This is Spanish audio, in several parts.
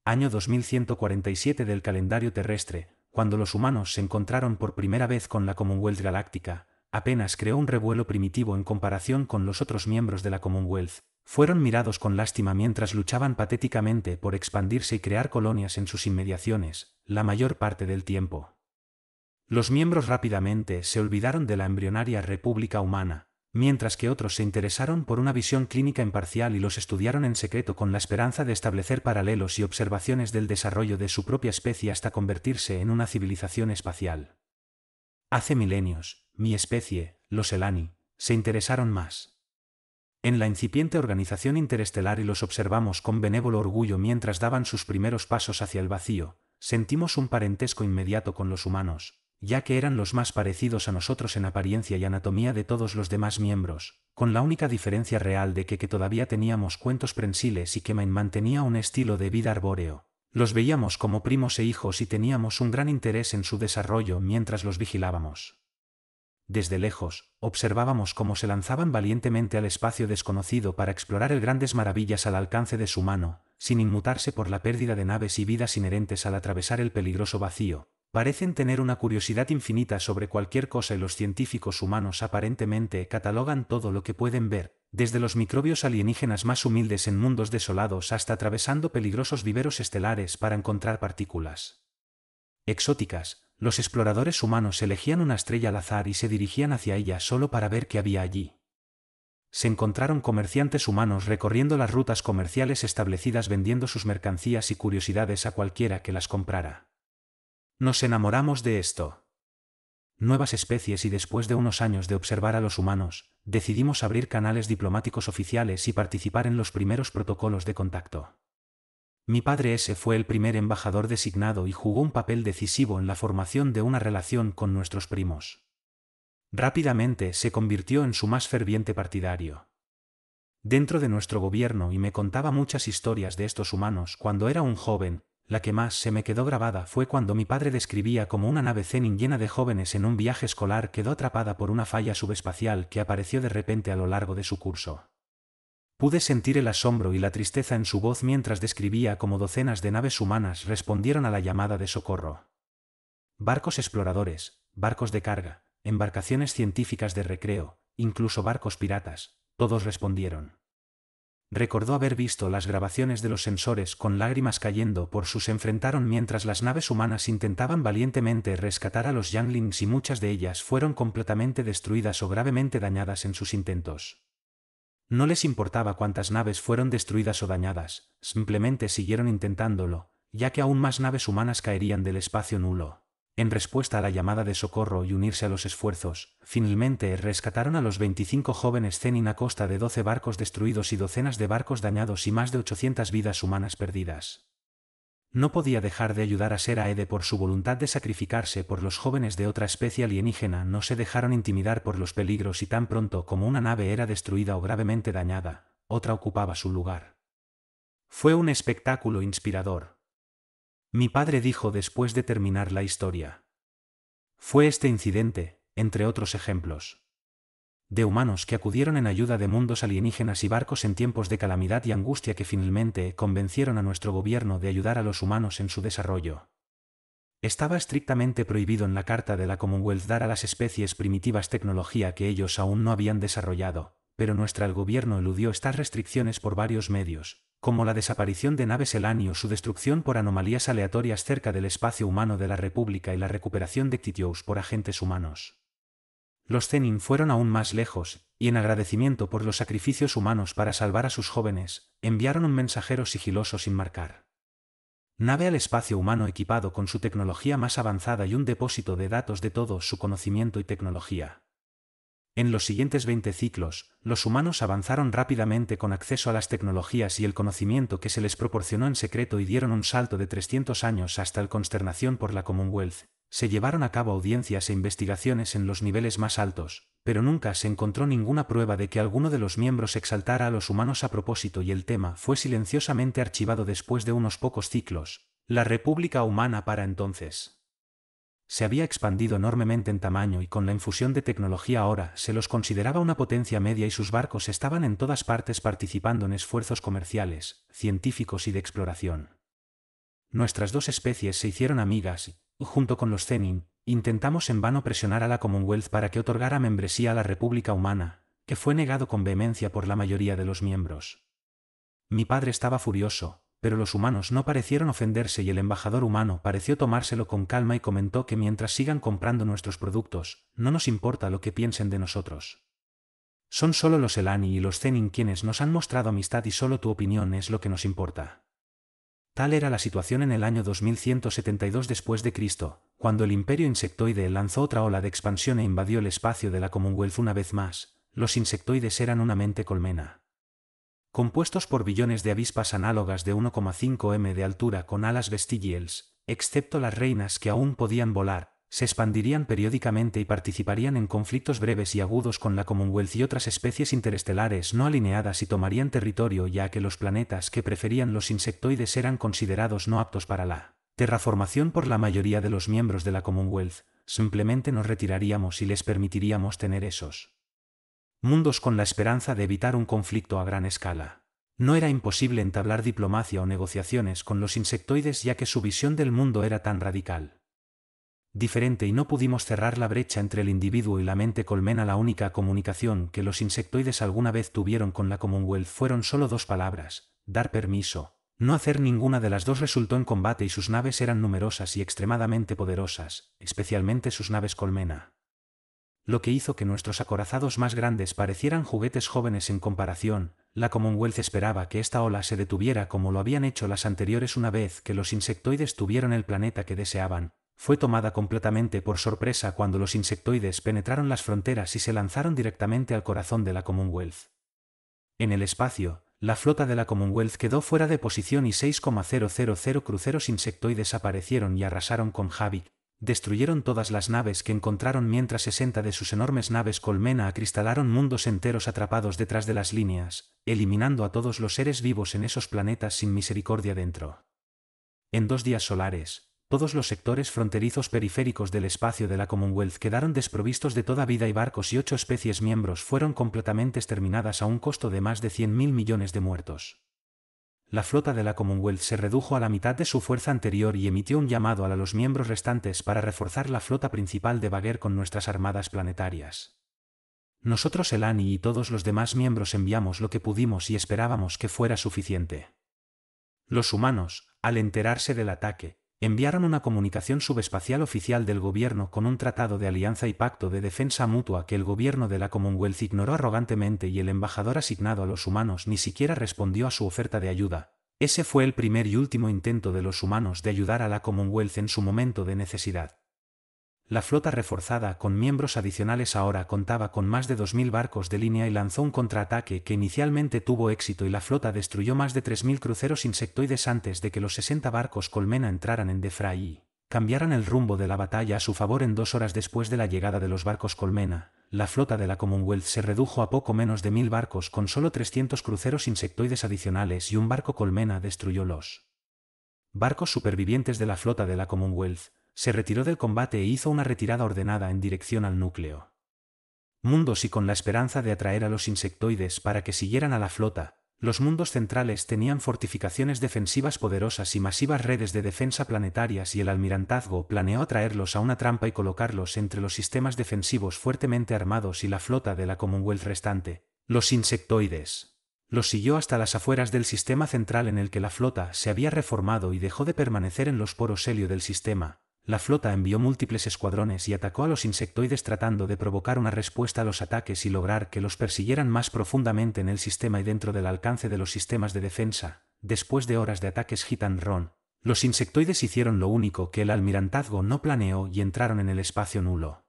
año 2147 del calendario terrestre, cuando los humanos se encontraron por primera vez con la Commonwealth Galáctica, apenas creó un revuelo primitivo en comparación con los otros miembros de la Commonwealth. Fueron mirados con lástima mientras luchaban patéticamente por expandirse y crear colonias en sus inmediaciones, la mayor parte del tiempo. Los miembros rápidamente se olvidaron de la embrionaria República Humana, mientras que otros se interesaron por una visión clínica imparcial y los estudiaron en secreto con la esperanza de establecer paralelos y observaciones del desarrollo de su propia especie hasta convertirse en una civilización espacial. Hace milenios, mi especie, los Elani, se interesaron más en la incipiente organización interestelar y los observamos con benévolo orgullo mientras daban sus primeros pasos hacia el vacío. Sentimos un parentesco inmediato con los humanos, ya que eran los más parecidos a nosotros en apariencia y anatomía de todos los demás miembros, con la única diferencia real de que todavía teníamos cuentos prensiles y que mantenía un estilo de vida arbóreo. Los veíamos como primos e hijos y teníamos un gran interés en su desarrollo mientras los vigilábamos. Desde lejos, observábamos cómo se lanzaban valientemente al espacio desconocido para explorar el grandes maravillas al alcance de su mano, sin inmutarse por la pérdida de naves y vidas inherentes al atravesar el peligroso vacío. Parecen tener una curiosidad infinita sobre cualquier cosa y los científicos humanos aparentemente catalogan todo lo que pueden ver, desde los microbios alienígenas más humildes en mundos desolados hasta atravesando peligrosos viveros estelares para encontrar partículas exóticas. Los exploradores humanos elegían una estrella al azar y se dirigían hacia ella solo para ver qué había allí. Se encontraron comerciantes humanos recorriendo las rutas comerciales establecidas vendiendo sus mercancías y curiosidades a cualquiera que las comprara. Nos enamoramos de esto. Nuevas especies y después de unos años de observar a los humanos, decidimos abrir canales diplomáticos oficiales y participar en los primeros protocolos de contacto. Mi padre fue el primer embajador designado y jugó un papel decisivo en la formación de una relación con nuestros primos. Rápidamente se convirtió en su más ferviente partidario dentro de nuestro gobierno y me contaba muchas historias de estos humanos cuando era un joven. La que más se me quedó grabada fue cuando mi padre describía cómo una nave Zenin llena de jóvenes en un viaje escolar quedó atrapada por una falla subespacial que apareció de repente a lo largo de su curso. Pude sentir el asombro y la tristeza en su voz mientras describía cómo docenas de naves humanas respondieron a la llamada de socorro. Barcos exploradores, barcos de carga, embarcaciones científicas de recreo, incluso barcos piratas, todos respondieron. Recordó haber visto las grabaciones de los sensores con lágrimas cayendo por sus enfrentaron mientras las naves humanas intentaban valientemente rescatar a los Younglings y muchas de ellas fueron completamente destruidas o gravemente dañadas en sus intentos. No les importaba cuántas naves fueron destruidas o dañadas, simplemente siguieron intentándolo, ya que aún más naves humanas caerían del espacio nulo. En respuesta a la llamada de socorro y unirse a los esfuerzos, finalmente rescataron a los 25 jóvenes Zenin a costa de 12 barcos destruidos y docenas de barcos dañados y más de 800 vidas humanas perdidas. No podía dejar de ayudar a Seraede por su voluntad de sacrificarse por los jóvenes de otra especie alienígena. No se dejaron intimidar por los peligros y tan pronto como una nave era destruida o gravemente dañada, otra ocupaba su lugar. Fue un espectáculo inspirador. Mi padre dijo después de terminar la historia. Fue este incidente, entre otros ejemplos, de humanos que acudieron en ayuda de mundos alienígenas y barcos en tiempos de calamidad y angustia que finalmente convencieron a nuestro gobierno de ayudar a los humanos en su desarrollo. Estaba estrictamente prohibido en la Carta de la Commonwealth dar a las especies primitivas tecnología que ellos aún no habían desarrollado, pero nuestro gobierno eludió estas restricciones por varios medios, como la desaparición de naves Elani o su destrucción por anomalías aleatorias cerca del espacio humano de la República y la recuperación de Cthulhu por agentes humanos. Los Zenin fueron aún más lejos, y en agradecimiento por los sacrificios humanos para salvar a sus jóvenes, enviaron un mensajero sigiloso sin marcar nave al espacio humano equipado con su tecnología más avanzada y un depósito de datos de todo su conocimiento y tecnología. En los siguientes 20 ciclos, los humanos avanzaron rápidamente con acceso a las tecnologías y el conocimiento que se les proporcionó en secreto y dieron un salto de 300 años hasta la consternación por la Commonwealth. Se llevaron a cabo audiencias e investigaciones en los niveles más altos, pero nunca se encontró ninguna prueba de que alguno de los miembros exaltara a los humanos a propósito y el tema fue silenciosamente archivado después de unos pocos ciclos. La República Humana para entonces se había expandido enormemente en tamaño y con la infusión de tecnología ahora se los consideraba una potencia media y sus barcos estaban en todas partes participando en esfuerzos comerciales, científicos y de exploración. Nuestras dos especies se hicieron amigas y, junto con los Zenin, intentamos en vano presionar a la Commonwealth para que otorgara membresía a la República Humana, que fue negado con vehemencia por la mayoría de los miembros. Mi padre estaba furioso, pero los humanos no parecieron ofenderse y el embajador humano pareció tomárselo con calma y comentó que mientras sigan comprando nuestros productos, no nos importa lo que piensen de nosotros. Son solo los Elani y los Zenin quienes nos han mostrado amistad y solo tu opinión es lo que nos importa. Tal era la situación en el año 2172 después de Cristo, cuando el Imperio Insectoide lanzó otra ola de expansión e invadió el espacio de la Commonwealth una vez más. Los insectoides eran una mente colmena. Compuestos por billones de avispas análogas de 1,5 m de altura con alas vestigials, excepto las reinas que aún podían volar, se expandirían periódicamente y participarían en conflictos breves y agudos con la Commonwealth y otras especies interestelares no alineadas y tomarían territorio ya que los planetas que preferían los insectoides eran considerados no aptos para la terraformación por la mayoría de los miembros de la Commonwealth. Simplemente nos retiraríamos y les permitiríamos tener esos mundos con la esperanza de evitar un conflicto a gran escala. No era imposible entablar diplomacia o negociaciones con los insectoides ya que su visión del mundo era tan radical diferente y no pudimos cerrar la brecha entre el individuo y la mente colmena. La única comunicación que los insectoides alguna vez tuvieron con la Commonwealth fueron solo dos palabras: dar permiso. No hacer ninguna de las dos resultó en combate y sus naves eran numerosas y extremadamente poderosas, especialmente sus naves colmena. Lo que hizo que nuestros acorazados más grandes parecieran juguetes jóvenes en comparación. La Commonwealth esperaba que esta ola se detuviera como lo habían hecho las anteriores una vez que los insectoides tuvieron el planeta que deseaban. Fue tomada completamente por sorpresa cuando los insectoides penetraron las fronteras y se lanzaron directamente al corazón de la Commonwealth. En el espacio, la flota de la Commonwealth quedó fuera de posición y 6,000 cruceros insectoides aparecieron y arrasaron con Havik. Destruyeron todas las naves que encontraron mientras 60 de sus enormes naves colmena acristalaron mundos enteros atrapados detrás de las líneas, eliminando a todos los seres vivos en esos planetas sin misericordia dentro. En 2 días solares, todos los sectores fronterizos periféricos del espacio de la Commonwealth quedaron desprovistos de toda vida y barcos y 8 especies miembros fueron completamente exterminadas a un costo de más de 100.000 millones de muertos. La flota de la Commonwealth se redujo a la mitad de su fuerza anterior y emitió un llamado a los miembros restantes para reforzar la flota principal de Bagheer con nuestras armadas planetarias. Nosotros Elani y todos los demás miembros enviamos lo que pudimos y esperábamos que fuera suficiente. Los humanos, al enterarse del ataque, enviaron una comunicación subespacial oficial del gobierno con un tratado de alianza y pacto de defensa mutua que el gobierno de la Commonwealth ignoró arrogantemente y el embajador asignado a los humanos ni siquiera respondió a su oferta de ayuda. Ese fue el primer y último intento de los humanos de ayudar a la Commonwealth en su momento de necesidad. La flota reforzada con miembros adicionales ahora contaba con más de 2.000 barcos de línea y lanzó un contraataque que inicialmente tuvo éxito y la flota destruyó más de 3.000 cruceros insectoides antes de que los 60 barcos colmena entraran en Defray y cambiaran el rumbo de la batalla a su favor. En 2 horas después de la llegada de los barcos colmena, la flota de la Commonwealth se redujo a poco menos de 1.000 barcos con solo 300 cruceros insectoides adicionales y un barco colmena destruyó los barcos supervivientes de la flota de la Commonwealth. Se retiró del combate e hizo una retirada ordenada en dirección al núcleo mundos y con la esperanza de atraer a los insectoides para que siguieran a la flota. Los mundos centrales tenían fortificaciones defensivas poderosas y masivas redes de defensa planetarias y el almirantazgo planeó atraerlos a una trampa y colocarlos entre los sistemas defensivos fuertemente armados y la flota de la Commonwealth restante. Los insectoides los siguió hasta las afueras del sistema central en el que la flota se había reformado y dejó de permanecer en los poros helio del sistema. La flota envió múltiples escuadrones y atacó a los insectoides tratando de provocar una respuesta a los ataques y lograr que los persiguieran más profundamente en el sistema y dentro del alcance de los sistemas de defensa. Después de horas de ataques hit and run, los insectoides hicieron lo único que el almirantazgo no planeó y entraron en el espacio nulo.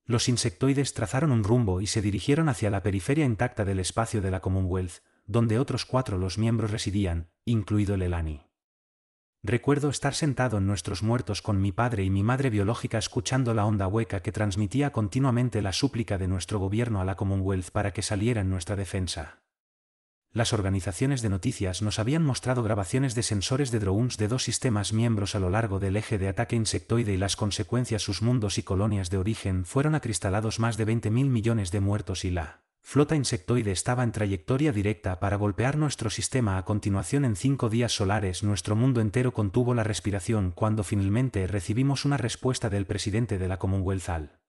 Los insectoides trazaron un rumbo y se dirigieron hacia la periferia intacta del espacio de la Commonwealth, donde otros 4 los miembros residían, incluido el Elani. Recuerdo estar sentado en nuestros muertos con mi padre y mi madre biológica escuchando la onda hueca que transmitía continuamente la súplica de nuestro gobierno a la Commonwealth para que saliera en nuestra defensa. Las organizaciones de noticias nos habían mostrado grabaciones de sensores de drones de 2 sistemas miembros a lo largo del eje de ataque insectoide y las consecuencias: sus mundos y colonias de origen fueron acristalados, más de 20.000 millones de muertos y la flota insectoide estaba en trayectoria directa para golpear nuestro sistema. A continuación, en 5 días solares, nuestro mundo entero contuvo la respiración cuando finalmente recibimos una respuesta del presidente de la Commonwealth al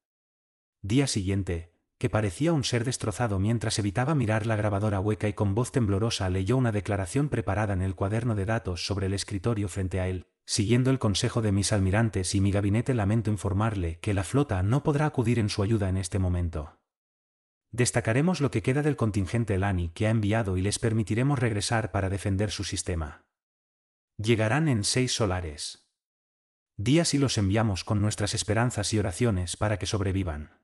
día siguiente, que parecía un ser destrozado mientras evitaba mirar la grabadora hueca y con voz temblorosa leyó una declaración preparada en el cuaderno de datos sobre el escritorio frente a él. Siguiendo el consejo de mis almirantes y mi gabinete, lamento informarle que la flota no podrá acudir en su ayuda en este momento. Destacaremos lo que queda del contingente Elani que ha enviado y les permitiremos regresar para defender su sistema. Llegarán en 6 solares días y los enviamos con nuestras esperanzas y oraciones para que sobrevivan.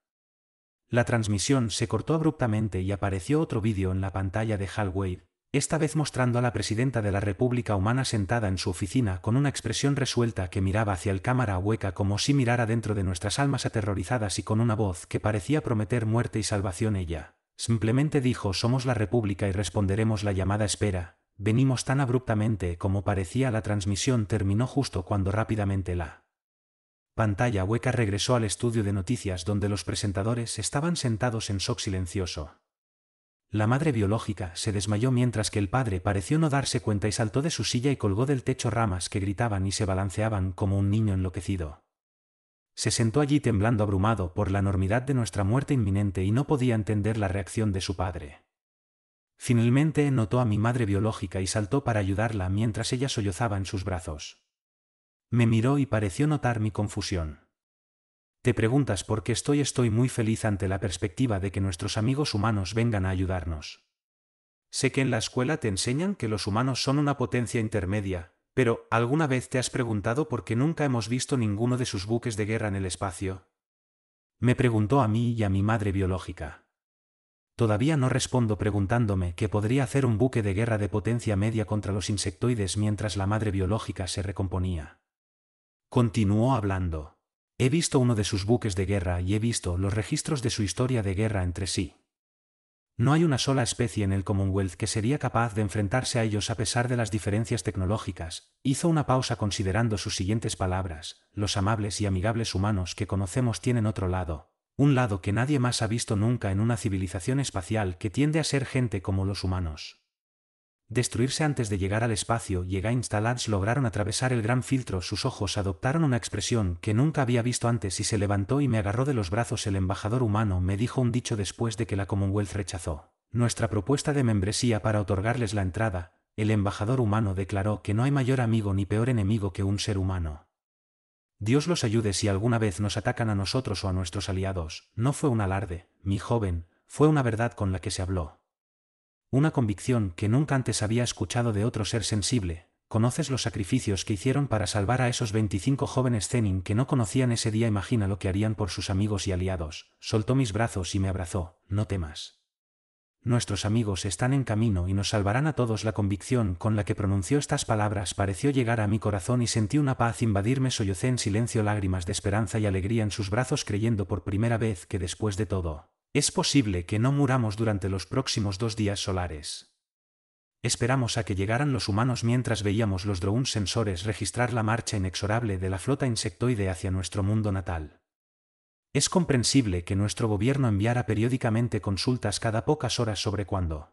La transmisión se cortó abruptamente y apareció otro vídeo en la pantalla de Hal Wade, esta vez mostrando a la presidenta de la República Humana sentada en su oficina con una expresión resuelta que miraba hacia el cámara hueca como si mirara dentro de nuestras almas aterrorizadas, y con una voz que parecía prometer muerte y salvación. Ella simplemente dijo: somos la República y responderemos la llamada. Espera, venimos. Tan abruptamente como parecía, la transmisión terminó justo cuando rápidamente la pantalla hueca regresó al estudio de noticias donde los presentadores estaban sentados en shock silencioso. La madre biológica se desmayó mientras que el padre pareció no darse cuenta y saltó de su silla y colgó del techo ramas que gritaban y se balanceaban como un niño enloquecido. Se sentó allí temblando, abrumado por la enormidad de nuestra muerte inminente, y no podía entender la reacción de su padre. Finalmente notó a mi madre biológica y saltó para ayudarla mientras ella sollozaba en sus brazos. Me miró y pareció notar mi confusión. Te preguntas por qué estoy muy feliz ante la perspectiva de que nuestros amigos humanos vengan a ayudarnos. Sé que en la escuela te enseñan que los humanos son una potencia intermedia, pero ¿alguna vez te has preguntado por qué nunca hemos visto ninguno de sus buques de guerra en el espacio? Me preguntó a mí y a mi madre biológica. Todavía no respondo preguntándome qué podría hacer un buque de guerra de potencia media contra los insectoides mientras la madre biológica se recomponía. Continuó hablando. He visto uno de sus buques de guerra y he visto los registros de su historia de guerra entre sí. No hay una sola especie en el Commonwealth que sería capaz de enfrentarse a ellos a pesar de las diferencias tecnológicas. Hizo una pausa considerando sus siguientes palabras: los amables y amigables humanos que conocemos tienen otro lado, un lado que nadie más ha visto nunca en una civilización espacial que tiende a ser gente como los humanos. Destruirse antes de llegar al espacio. Y Against all odds lograron atravesar el gran filtro. Sus ojos adoptaron una expresión que nunca había visto antes y se levantó y me agarró de los brazos. El embajador humano me dijo un dicho después de que la Commonwealth rechazó nuestra propuesta de membresía para otorgarles la entrada. El embajador humano declaró que no hay mayor amigo ni peor enemigo que un ser humano. Dios los ayude si alguna vez nos atacan a nosotros o a nuestros aliados. No fue un alarde, mi joven, fue una verdad con la que se habló. Una convicción que nunca antes había escuchado de otro ser sensible. ¿Conoces los sacrificios que hicieron para salvar a esos 25 jóvenes Zenin que no conocían ese día? Imagina lo que harían por sus amigos y aliados. Soltó mis brazos y me abrazó. No temas. Nuestros amigos están en camino y nos salvarán a todos. La convicción con la que pronunció estas palabras pareció llegar a mi corazón y sentí una paz invadirme. Sollocé en silencio, lágrimas de esperanza y alegría en sus brazos, creyendo por primera vez que después de todo, es posible que no muramos durante los próximos 2 días solares. Esperamos a que llegaran los humanos mientras veíamos los drones sensores registrar la marcha inexorable de la flota insectoide hacia nuestro mundo natal. Es comprensible que nuestro gobierno enviara periódicamente consultas cada pocas horas sobre cuándo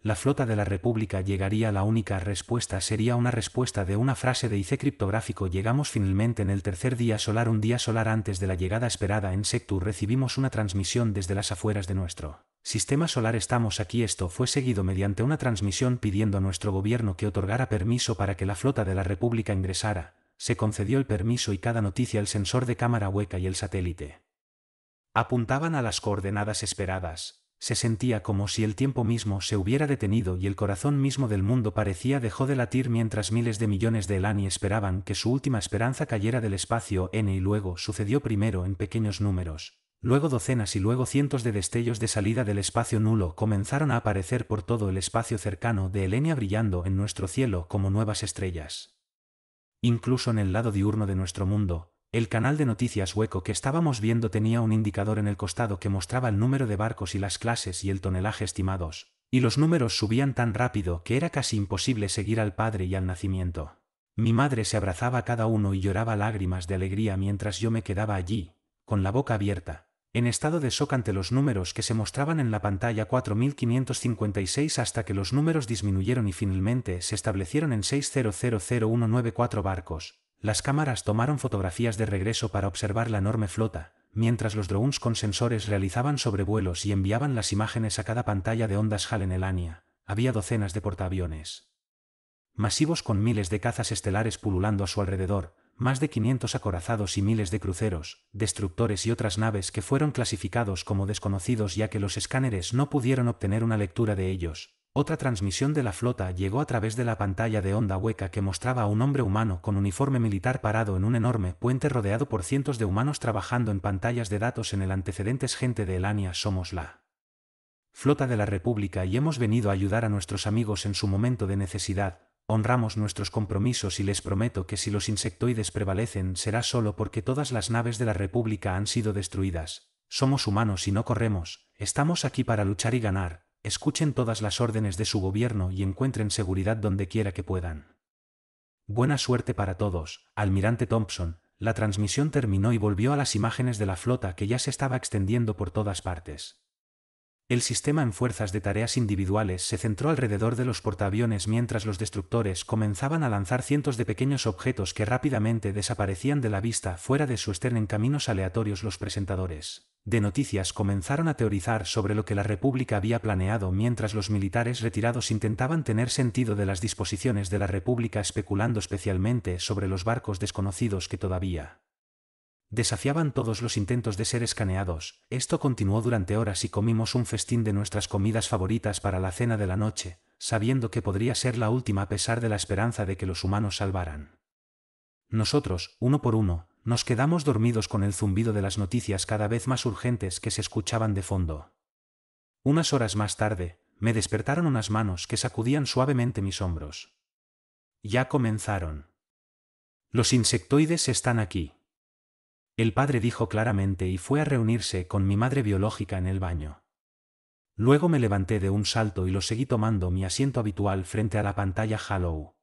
la flota de la República llegaría. La única respuesta sería una respuesta de una frase de IC criptográfico. Llegamos finalmente en el tercer día solar. Un día solar antes de la llegada esperada en Sector recibimos una transmisión desde las afueras de nuestro sistema solar. Estamos aquí. Esto fue seguido mediante una transmisión pidiendo a nuestro gobierno que otorgara permiso para que la flota de la República ingresara. Se concedió el permiso y cada noticia, el sensor de cámara hueca y el satélite apuntaban a las coordenadas esperadas. Se sentía como si el tiempo mismo se hubiera detenido y el corazón mismo del mundo parecía dejó de latir mientras miles de millones de Elani esperaban que su última esperanza cayera del espacio N. Y luego sucedió, primero en pequeños números, luego docenas y luego cientos de destellos de salida del espacio nulo comenzaron a aparecer por todo el espacio cercano de Elenia, brillando en nuestro cielo como nuevas estrellas. Incluso en el lado diurno de nuestro mundo, el canal de noticias hueco que estábamos viendo tenía un indicador en el costado que mostraba el número de barcos y las clases y el tonelaje estimados, y los números subían tan rápido que era casi imposible seguir al padre y al nacimiento. Mi madre se abrazaba a cada uno y lloraba lágrimas de alegría mientras yo me quedaba allí, con la boca abierta, en estado de shock ante los números que se mostraban en la pantalla 4556 hasta que los números disminuyeron y finalmente se establecieron en 600194 barcos. Las cámaras tomaron fotografías de regreso para observar la enorme flota, mientras los drones con sensores realizaban sobrevuelos y enviaban las imágenes a cada pantalla de ondas HAL en Elania. Había docenas de portaaviones masivos con miles de cazas estelares pululando a su alrededor, más de 500 acorazados y miles de cruceros, destructores y otras naves que fueron clasificados como desconocidos ya que los escáneres no pudieron obtener una lectura de ellos. Otra transmisión de la flota llegó a través de la pantalla de onda hueca que mostraba a un hombre humano con uniforme militar parado en un enorme puente rodeado por cientos de humanos trabajando en pantallas de datos en el antecedentes. Gente de Elania, somos la flota de la República y hemos venido a ayudar a nuestros amigos en su momento de necesidad. Honramos nuestros compromisos y les prometo que si los insectoides prevalecen será solo porque todas las naves de la República han sido destruidas. Somos humanos y no corremos, estamos aquí para luchar y ganar. Escuchen todas las órdenes de su gobierno y encuentren seguridad donde quiera que puedan. Buena suerte para todos, Almirante Thompson. La transmisión terminó y volvió a las imágenes de la flota que ya se estaba extendiendo por todas partes. El sistema en fuerzas de tareas individuales se centró alrededor de los portaaviones mientras los destructores comenzaban a lanzar cientos de pequeños objetos que rápidamente desaparecían de la vista fuera de su estern en caminos aleatorios. Los presentadores de noticias comenzaron a teorizar sobre lo que la República había planeado mientras los militares retirados intentaban tener sentido de las disposiciones de la República, especulando especialmente sobre los barcos desconocidos que todavía desafiaban todos los intentos de ser escaneados. Esto continuó durante horas y comimos un festín de nuestras comidas favoritas para la cena de la noche, sabiendo que podría ser la última a pesar de la esperanza de que los humanos salvaran. Nosotros, uno por uno, nos quedamos dormidos con el zumbido de las noticias cada vez más urgentes que se escuchaban de fondo. Unas horas más tarde, me despertaron unas manos que sacudían suavemente mis hombros. Ya comenzaron. Los insectoides están aquí. El padre dijo claramente y fue a reunirse con mi madre biológica en el baño. Luego me levanté de un salto y lo seguí tomando mi asiento habitual frente a la pantalla Halo.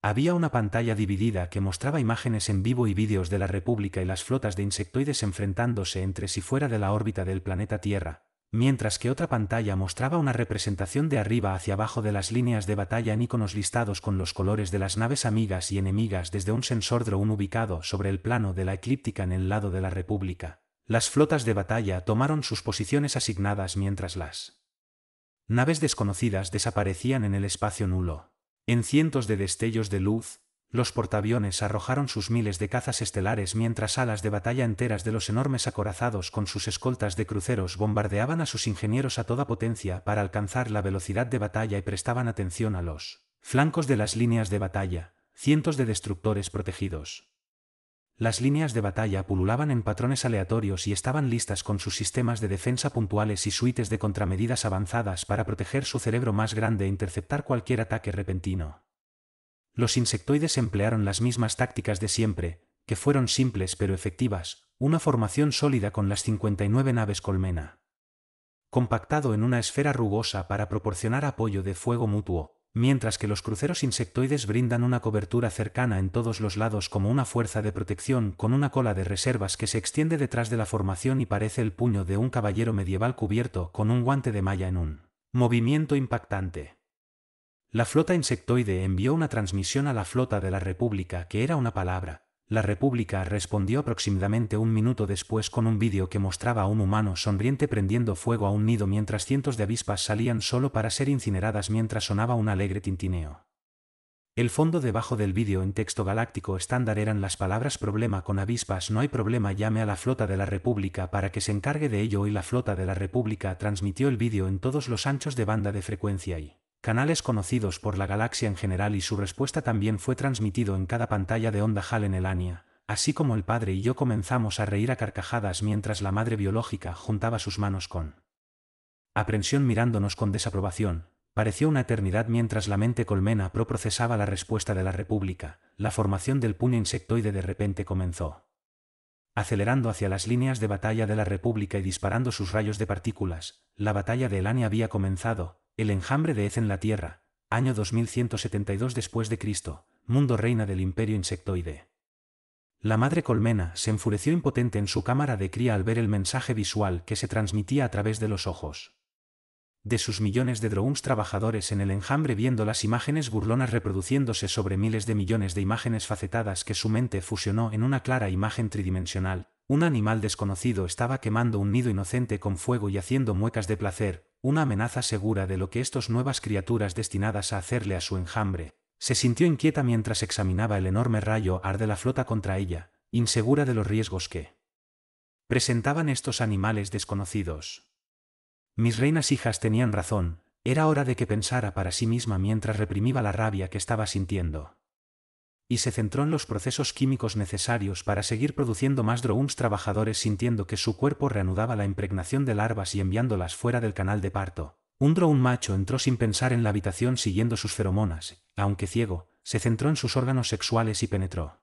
Había una pantalla dividida que mostraba imágenes en vivo y vídeos de la República y las flotas de insectoides enfrentándose entre sí fuera de la órbita del planeta Tierra, mientras que otra pantalla mostraba una representación de arriba hacia abajo de las líneas de batalla en iconos listados con los colores de las naves amigas y enemigas desde un sensor drone ubicado sobre el plano de la eclíptica en el lado de la República. Las flotas de batalla tomaron sus posiciones asignadas mientras las naves desconocidas desaparecían en el espacio nulo. En cientos de destellos de luz, los portaaviones arrojaron sus miles de cazas estelares mientras alas de batalla enteras de los enormes acorazados con sus escoltas de cruceros bombardeaban a sus ingenieros a toda potencia para alcanzar la velocidad de batalla y prestaban atención a los flancos de las líneas de batalla, cientos de destructores protegidos. Las líneas de batalla pululaban en patrones aleatorios y estaban listas con sus sistemas de defensa puntuales y suites de contramedidas avanzadas para proteger su cerebro más grande e interceptar cualquier ataque repentino. Los insectoides emplearon las mismas tácticas de siempre, que fueron simples pero efectivas, una formación sólida con las 59 naves colmena, compactado en una esfera rugosa para proporcionar apoyo de fuego mutuo, mientras que los cruceros insectoides brindan una cobertura cercana en todos los lados como una fuerza de protección con una cola de reservas que se extiende detrás de la formación y parece el puño de un caballero medieval cubierto con un guante de malla en un movimiento impactante. La flota insectoide envió una transmisión a la flota de la República que era una palabra. La República respondió aproximadamente un minuto después con un vídeo que mostraba a un humano sonriente prendiendo fuego a un nido mientras cientos de avispas salían solo para ser incineradas mientras sonaba un alegre tintineo. El fondo debajo del vídeo en texto galáctico estándar eran las palabras problema con avispas no hay problema llame a la flota de la República para que se encargue de ello y la flota de la República transmitió el vídeo en todos los anchos de banda de frecuencia y canales conocidos por la galaxia en general y su respuesta también fue transmitido en cada pantalla de onda HAL en Elania, así como el padre y yo comenzamos a reír a carcajadas mientras la madre biológica juntaba sus manos con aprensión mirándonos con desaprobación. Pareció una eternidad mientras la mente colmena procesaba la respuesta de la República. La formación del puño insectoide de repente comenzó, acelerando hacia las líneas de batalla de la República y disparando sus rayos de partículas. La batalla de Elania había comenzado. El enjambre de Eth en la Tierra, año 2172 después de Cristo, mundo reina del imperio insectoide. La madre colmena se enfureció impotente en su cámara de cría al ver el mensaje visual que se transmitía a través de los ojos de sus millones de drones trabajadores en el enjambre, viendo las imágenes burlonas reproduciéndose sobre miles de millones de imágenes facetadas que su mente fusionó en una clara imagen tridimensional. Un animal desconocido estaba quemando un nido inocente con fuego y haciendo muecas de placer, una amenaza segura de lo que estas nuevas criaturas destinadas a hacerle a su enjambre. Se sintió inquieta mientras examinaba el enorme rayo ar de la flota contra ella, insegura de los riesgos que presentaban estos animales desconocidos. Mis reinas hijas tenían razón, era hora de que pensara para sí misma mientras reprimía la rabia que estaba sintiendo. Y se centró en los procesos químicos necesarios para seguir produciendo más drones trabajadores, sintiendo que su cuerpo reanudaba la impregnación de larvas y enviándolas fuera del canal de parto. Un drone macho entró sin pensar en la habitación siguiendo sus feromonas, aunque ciego, se centró en sus órganos sexuales y penetró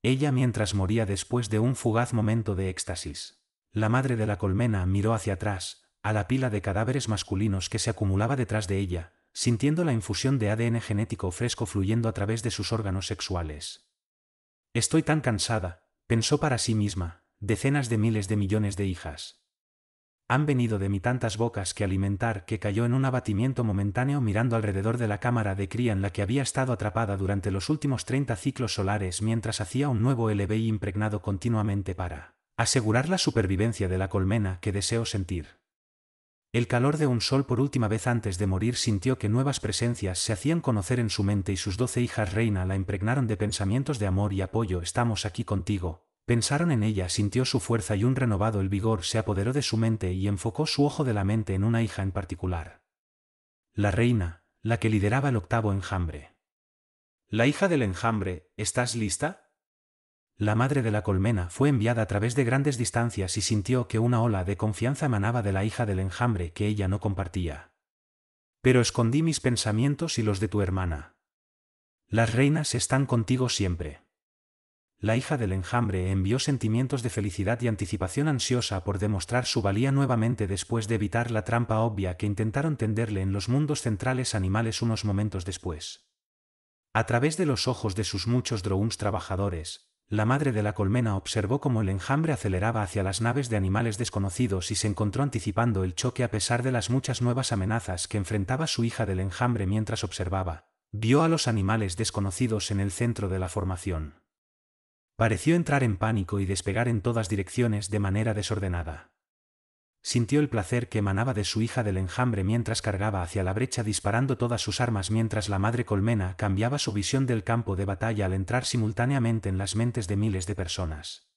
ella mientras moría después de un fugaz momento de éxtasis. La madre de la colmena miró hacia atrás, a la pila de cadáveres masculinos que se acumulaba detrás de ella, sintiendo la infusión de ADN genético fresco fluyendo a través de sus órganos sexuales. Estoy tan cansada, pensó para sí misma, decenas de miles de millones de hijas han venido de mí tantas bocas que alimentar, que cayó en un abatimiento momentáneo mirando alrededor de la cámara de cría en la que había estado atrapada durante los últimos 30 ciclos solares mientras hacía un nuevo LBI impregnado continuamente para asegurar la supervivencia de la colmena que deseó sentir. El calor de un sol por última vez antes de morir, sintió que nuevas presencias se hacían conocer en su mente y sus 12 hijas reina la impregnaron de pensamientos de amor y apoyo. Estamos aquí contigo. Pensaron en ella, sintió su fuerza y un renovado el vigor se apoderó de su mente y enfocó su ojo de la mente en una hija en particular. La reina, la que lideraba el octavo enjambre. La hija del enjambre, ¿estás lista? La madre de la colmena fue enviada a través de grandes distancias y sintió que una ola de confianza emanaba de la hija del enjambre que ella no compartía. Pero escondí mis pensamientos y los de tu hermana. Las reinas están contigo siempre. La hija del enjambre envió sentimientos de felicidad y anticipación ansiosa por demostrar su valía nuevamente después de evitar la trampa obvia que intentaron tenderle en los mundos centrales animales unos momentos después. A través de los ojos de sus muchos drones trabajadores, la madre de la colmena observó cómo el enjambre aceleraba hacia las naves de animales desconocidos y se encontró anticipando el choque a pesar de las muchas nuevas amenazas que enfrentaba su hija del enjambre mientras observaba. Vio a los animales desconocidos en el centro de la formación. Pareció entrar en pánico y despegar en todas direcciones de manera desordenada. Sintió el placer que emanaba de su hija del enjambre mientras cargaba hacia la brecha disparando todas sus armas mientras la madre colmena cambiaba su visión del campo de batalla al entrar simultáneamente en las mentes de miles de personas.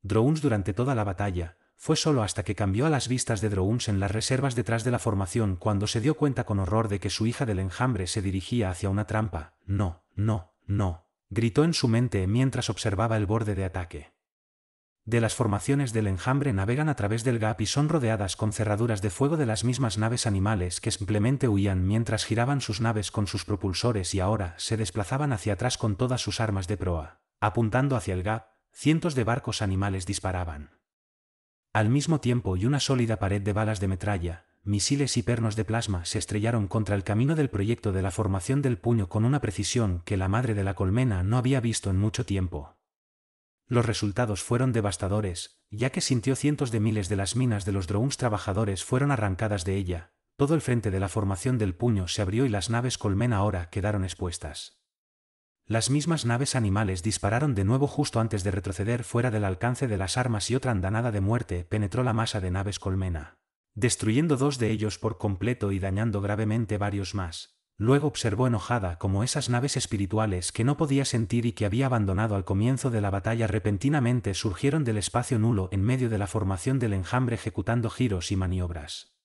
Drones durante toda la batalla, fue solo hasta que cambió a las vistas de drones en las reservas detrás de la formación cuando se dio cuenta con horror de que su hija del enjambre se dirigía hacia una trampa. No, no, no, gritó en su mente mientras observaba el borde de ataque. De las formaciones del enjambre navegan a través del gap y son rodeadas con cerraduras de fuego de las mismas naves animales que simplemente huían mientras giraban sus naves con sus propulsores y ahora se desplazaban hacia atrás con todas sus armas de proa. Apuntando hacia el gap, cientos de barcos animales disparaban al mismo tiempo y una sólida pared de balas de metralla, misiles y pernos de plasma se estrellaron contra el camino del proyecto de la formación del puño con una precisión que la madre de la colmena no había visto en mucho tiempo. Los resultados fueron devastadores, ya que sintió cientos de miles de las minas de los drones trabajadores fueron arrancadas de ella, todo el frente de la formación del puño se abrió y las naves colmena ahora quedaron expuestas. Las mismas naves animales dispararon de nuevo justo antes de retroceder fuera del alcance de las armas y otra andanada de muerte penetró la masa de naves colmena, destruyendo 2 de ellos por completo y dañando gravemente varios más. Luego observó enojada cómo esas naves espirituales que no podía sentir y que había abandonado al comienzo de la batalla repentinamente surgieron del espacio nulo en medio de la formación del enjambre ejecutando giros y maniobras.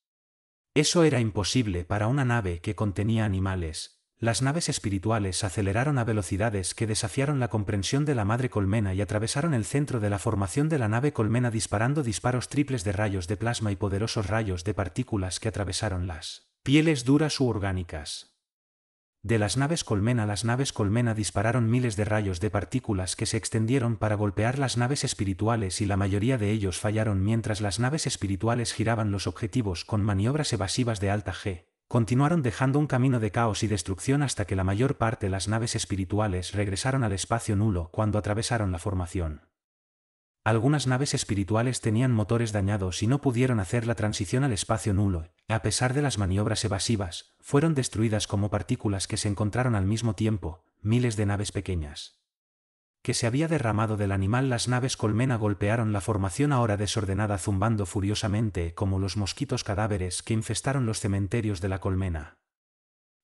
Eso era imposible para una nave que contenía animales. Las naves espirituales aceleraron a velocidades que desafiaron la comprensión de la madre colmena y atravesaron el centro de la formación de la nave colmena disparando disparos triples de rayos de plasma y poderosos rayos de partículas que atravesaron las pieles duras u orgánicas. De las naves colmena dispararon miles de rayos de partículas que se extendieron para golpear las naves espirituales y la mayoría de ellos fallaron mientras las naves espirituales giraban los objetivos con maniobras evasivas de alta G. Continuaron dejando un camino de caos y destrucción hasta que la mayor parte de las naves espirituales regresaron al espacio nulo cuando atravesaron la formación. Algunas naves espirituales tenían motores dañados y no pudieron hacer la transición al espacio nulo, y a pesar de las maniobras evasivas, fueron destruidas como partículas que se encontraron al mismo tiempo, miles de naves pequeñas. Que se había derramado del animal. Las naves colmena golpearon la formación ahora desordenada zumbando furiosamente como los mosquitos cadáveres que infestaron los cementerios de la colmena.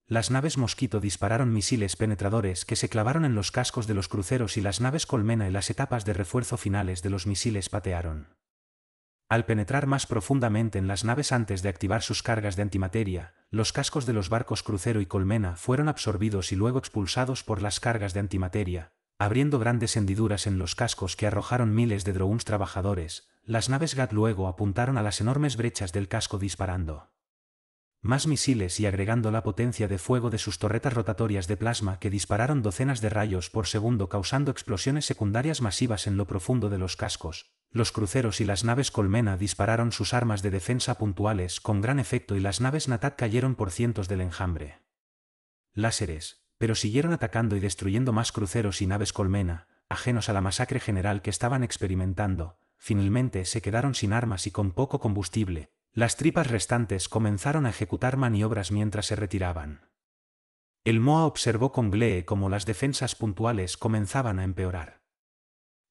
Las naves mosquito dispararon misiles penetradores que se clavaron en los cascos de los cruceros y las naves colmena y las etapas de refuerzo finales de los misiles patearon. Al penetrar más profundamente en las naves antes de activar sus cargas de antimateria, los cascos de los barcos crucero y colmena fueron absorbidos y luego expulsados por las cargas de antimateria, abriendo grandes hendiduras en los cascos que arrojaron miles de drones trabajadores. Las naves GAT luego apuntaron a las enormes brechas del casco disparando más misiles y agregando la potencia de fuego de sus torretas rotatorias de plasma que dispararon docenas de rayos por segundo causando explosiones secundarias masivas en lo profundo de los cascos. Los cruceros y las naves colmena dispararon sus armas de defensa puntuales con gran efecto y las naves Natat cayeron por cientos del enjambre. Láseres, pero siguieron atacando y destruyendo más cruceros y naves colmena, ajenos a la masacre general que estaban experimentando. Finalmente se quedaron sin armas y con poco combustible. Las tripas restantes comenzaron a ejecutar maniobras mientras se retiraban. El Moa observó con glee cómo las defensas puntuales comenzaban a empeorar.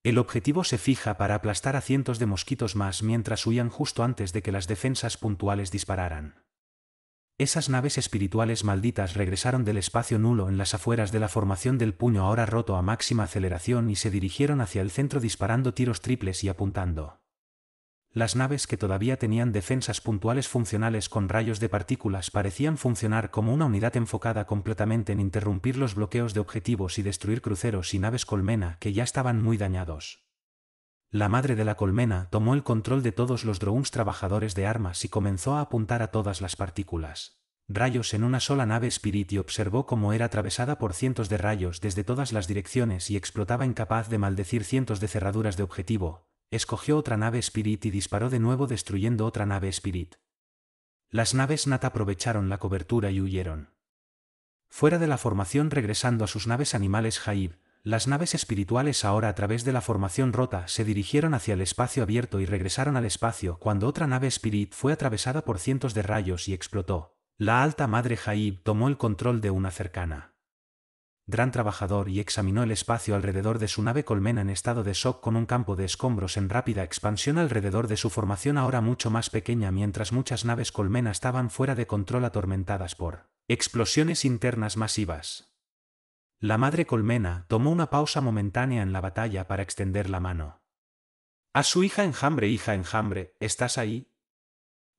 El objetivo se fija para aplastar a cientos de mosquitos más mientras huían justo antes de que las defensas puntuales dispararan. Esas naves espirituales malditas regresaron del espacio nulo en las afueras de la formación del puño ahora roto a máxima aceleración y se dirigieron hacia el centro disparando tiros triples y apuntando. Las naves que todavía tenían defensas puntuales funcionales con rayos de partículas parecían funcionar como una unidad enfocada completamente en interrumpir los bloqueos de objetivos y destruir cruceros y naves colmena que ya estaban muy dañados. La madre de la colmena tomó el control de todos los drones trabajadores de armas y comenzó a apuntar a todas las partículas. Rayos en una sola nave Spirit y observó cómo era atravesada por cientos de rayos desde todas las direcciones y explotaba incapaz de maldecir cientos de cerraduras de objetivo. Escogió otra nave Spirit y disparó de nuevo destruyendo otra nave Spirit. Las naves Nat aprovecharon la cobertura y huyeron. Fuera de la formación regresando a sus naves animales Jaib, las naves espirituales ahora a través de la formación rota se dirigieron hacia el espacio abierto y regresaron al espacio cuando otra nave Spirit fue atravesada por cientos de rayos y explotó. La alta madre Jaib tomó el control de una cercana gran trabajador y examinó el espacio alrededor de su nave colmena en estado de shock con un campo de escombros en rápida expansión alrededor de su formación ahora mucho más pequeña mientras muchas naves colmena estaban fuera de control atormentadas por explosiones internas masivas. La madre colmena tomó una pausa momentánea en la batalla para extender la mano. A su hija enjambre, ¿estás ahí?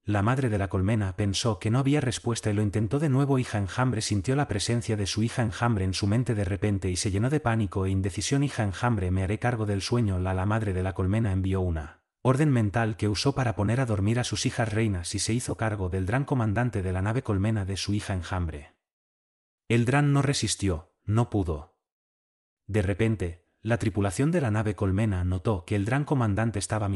La madre de la colmena pensó que no había respuesta y lo intentó de nuevo. Hija enjambre sintió la presencia de su hija enjambre en su mente de repente y se llenó de pánico e indecisión. Hija enjambre, me haré cargo del sueño. La madre de la colmena envió una orden mental que usó para poner a dormir a sus hijas reinas y se hizo cargo del gran comandante de la nave colmena de su hija enjambre. El Dran no resistió, no pudo. De repente, la tripulación de la nave colmena notó que el Dran comandante estaba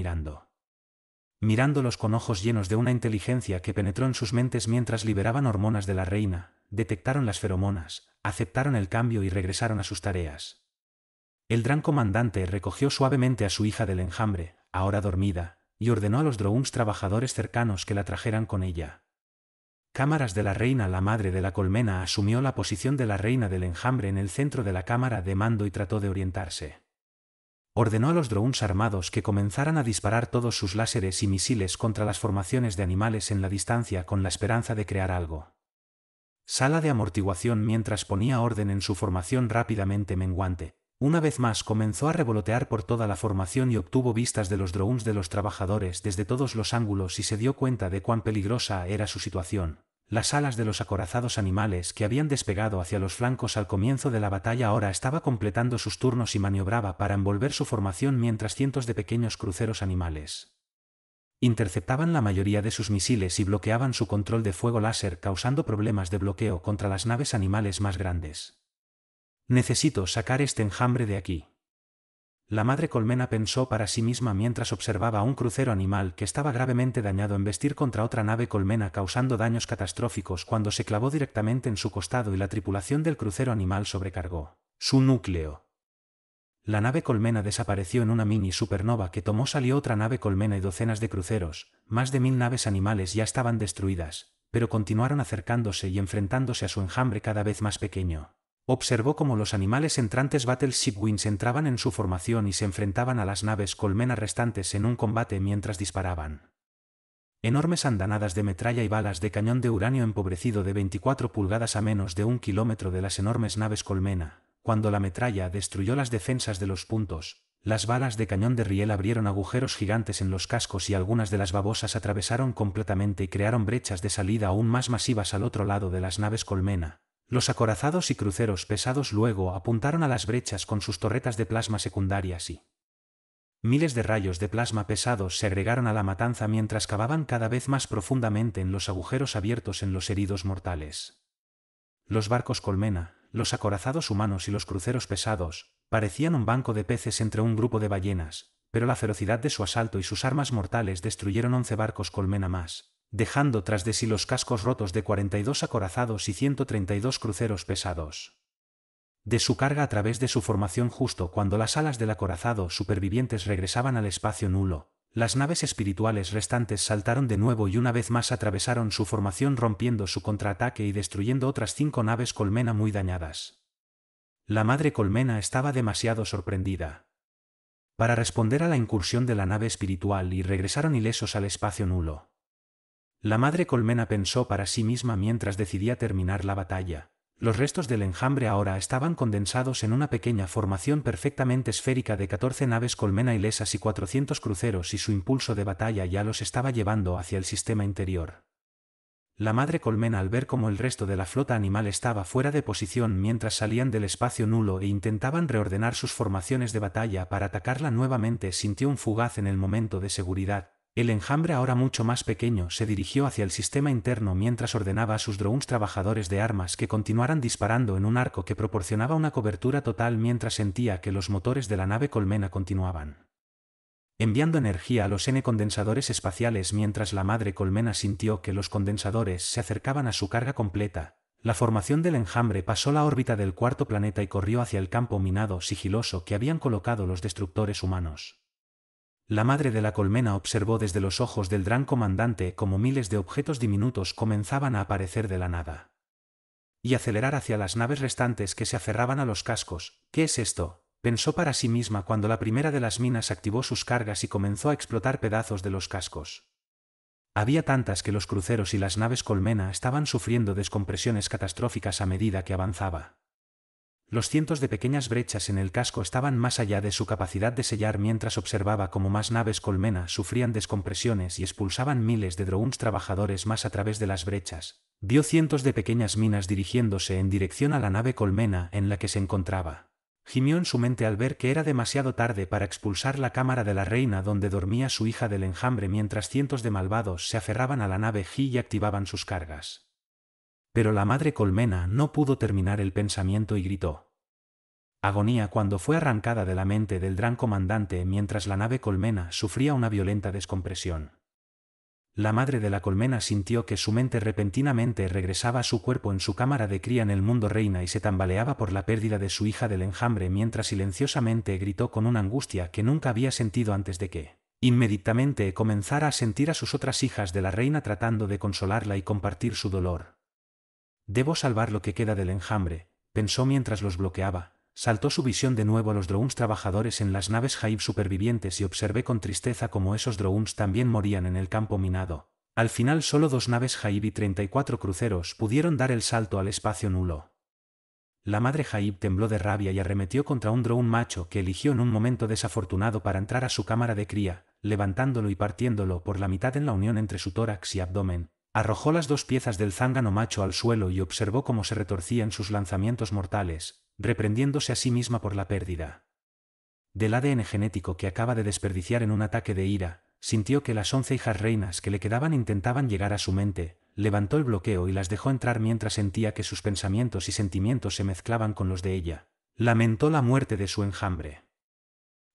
mirándolos con ojos llenos de una inteligencia que penetró en sus mentes mientras liberaban hormonas de la reina, detectaron las feromonas, aceptaron el cambio y regresaron a sus tareas. El gran comandante recogió suavemente a su hija del enjambre, ahora dormida, y ordenó a los drones trabajadores cercanos que la trajeran con ella. Cámaras de la reina. La madre de la colmena asumió la posición de la reina del enjambre en el centro de la cámara de mando y trató de orientarse. Ordenó a los drones armados que comenzaran a disparar todos sus láseres y misiles contra las formaciones de animales en la distancia con la esperanza de crear algo. Sala de amortiguación. Mientras ponía orden en su formación rápidamente menguante, una vez más comenzó a revolotear por toda la formación y obtuvo vistas de los drones de los trabajadores desde todos los ángulos y se dio cuenta de cuán peligrosa era su situación. Las alas de los acorazados animales que habían despegado hacia los flancos al comienzo de la batalla ahora estaba completando sus turnos y maniobraba para envolver su formación mientras cientos de pequeños cruceros animales interceptaban la mayoría de sus misiles y bloqueaban su control de fuego láser causando problemas de bloqueo contra las naves animales más grandes. Necesito sacar este enjambre de aquí. La madre colmena pensó para sí misma mientras observaba a un crucero animal que estaba gravemente dañado embestir contra otra nave colmena causando daños catastróficos cuando se clavó directamente en su costado y la tripulación del crucero animal sobrecargó su núcleo. La nave colmena desapareció en una mini supernova que tomó salió otra nave colmena y docenas de cruceros, más de 1000 naves animales ya estaban destruidas, pero continuaron acercándose y enfrentándose a su enjambre cada vez más pequeño. Observó cómo los animales entrantes Battleship Wings entraban en su formación y se enfrentaban a las naves colmena restantes en un combate mientras disparaban. Enormes andanadas de metralla y balas de cañón de uranio empobrecido de 24 pulgadas a menos de 1 kilómetro de las enormes naves colmena. Cuando la metralla destruyó las defensas de los puntos, las balas de cañón de riel abrieron agujeros gigantes en los cascos y algunas de las babosas atravesaron completamente y crearon brechas de salida aún más masivas al otro lado de las naves colmena. Los acorazados y cruceros pesados luego apuntaron a las brechas con sus torretas de plasma secundarias y miles de rayos de plasma pesados se agregaron a la matanza mientras cavaban cada vez más profundamente en los agujeros abiertos en los heridos mortales. Los barcos colmena, los acorazados humanos y los cruceros pesados, parecían un banco de peces entre un grupo de ballenas, pero la ferocidad de su asalto y sus armas mortales destruyeron 11 barcos colmena más, dejando tras de sí los cascos rotos de 42 acorazados y 132 cruceros pesados. De su carga a través de su formación justo cuando las alas del acorazado supervivientes regresaban al espacio nulo, las naves espirituales restantes saltaron de nuevo y una vez más atravesaron su formación rompiendo su contraataque y destruyendo otras 5 naves colmena muy dañadas. La madre colmena estaba demasiado sorprendida para responder a la incursión de la nave espiritual y regresaron ilesos al espacio nulo. La madre colmena pensó para sí misma mientras decidía terminar la batalla. Los restos del enjambre ahora estaban condensados en una pequeña formación perfectamente esférica de 14 naves colmena ilesas y 400 cruceros y su impulso de batalla ya los estaba llevando hacia el sistema interior. La madre colmena al ver cómo el resto de la flota animal estaba fuera de posición mientras salían del espacio nulo e intentaban reordenar sus formaciones de batalla para atacarla nuevamente sintió un fugaz en el momento de seguridad. El enjambre ahora mucho más pequeño se dirigió hacia el sistema interno mientras ordenaba a sus drones trabajadores de armas que continuaran disparando en un arco que proporcionaba una cobertura total mientras sentía que los motores de la nave colmena continuaban enviando energía a los N condensadores espaciales mientras la madre colmena sintió que los condensadores se acercaban a su carga completa. La formación del enjambre pasó la órbita del cuarto planeta y corrió hacia el campo minado sigiloso que habían colocado los destructores humanos. La madre de la colmena observó desde los ojos del gran comandante cómo miles de objetos diminutos comenzaban a aparecer de la nada y acelerar hacia las naves restantes que se aferraban a los cascos. ¿Qué es esto?, pensó para sí misma cuando la primera de las minas activó sus cargas y comenzó a explotar pedazos de los cascos. Había tantas que los cruceros y las naves colmena estaban sufriendo descompresiones catastróficas a medida que avanzaba. Los cientos de pequeñas brechas en el casco estaban más allá de su capacidad de sellar mientras observaba cómo más naves colmena sufrían descompresiones y expulsaban miles de drones trabajadores más a través de las brechas. Vio cientos de pequeñas minas dirigiéndose en dirección a la nave colmena en la que se encontraba. Gimió en su mente al ver que era demasiado tarde para expulsar la cámara de la reina donde dormía su hija del enjambre mientras cientos de malvados se aferraban a la nave G y activaban sus cargas. Pero la madre colmena no pudo terminar el pensamiento y gritó. Agonía cuando fue arrancada de la mente del gran comandante mientras la nave colmena sufría una violenta descompresión. La madre de la colmena sintió que su mente repentinamente regresaba a su cuerpo en su cámara de cría en el mundo reina y se tambaleaba por la pérdida de su hija del enjambre mientras silenciosamente gritó con una angustia que nunca había sentido antes de que, inmediatamente, comenzara a sentir a sus otras hijas de la reina tratando de consolarla y compartir su dolor. Debo salvar lo que queda del enjambre, pensó mientras los bloqueaba. Saltó su visión de nuevo a los drones trabajadores en las naves Hive supervivientes y observé con tristeza cómo esos drones también morían en el campo minado. Al final solo 2 naves Hive y 34 cruceros pudieron dar el salto al espacio nulo. La madre Hive tembló de rabia y arremetió contra un drone macho que eligió en un momento desafortunado para entrar a su cámara de cría, levantándolo y partiéndolo por la mitad en la unión entre su tórax y abdomen. Arrojó las 2 piezas del zángano macho al suelo y observó cómo se retorcía en sus lanzamientos mortales, reprendiéndose a sí misma por la pérdida del ADN genético que acaba de desperdiciar en un ataque de ira. Sintió que las 11 hijas reinas que le quedaban intentaban llegar a su mente, levantó el bloqueo y las dejó entrar mientras sentía que sus pensamientos y sentimientos se mezclaban con los de ella. Lamentó la muerte de su enjambre.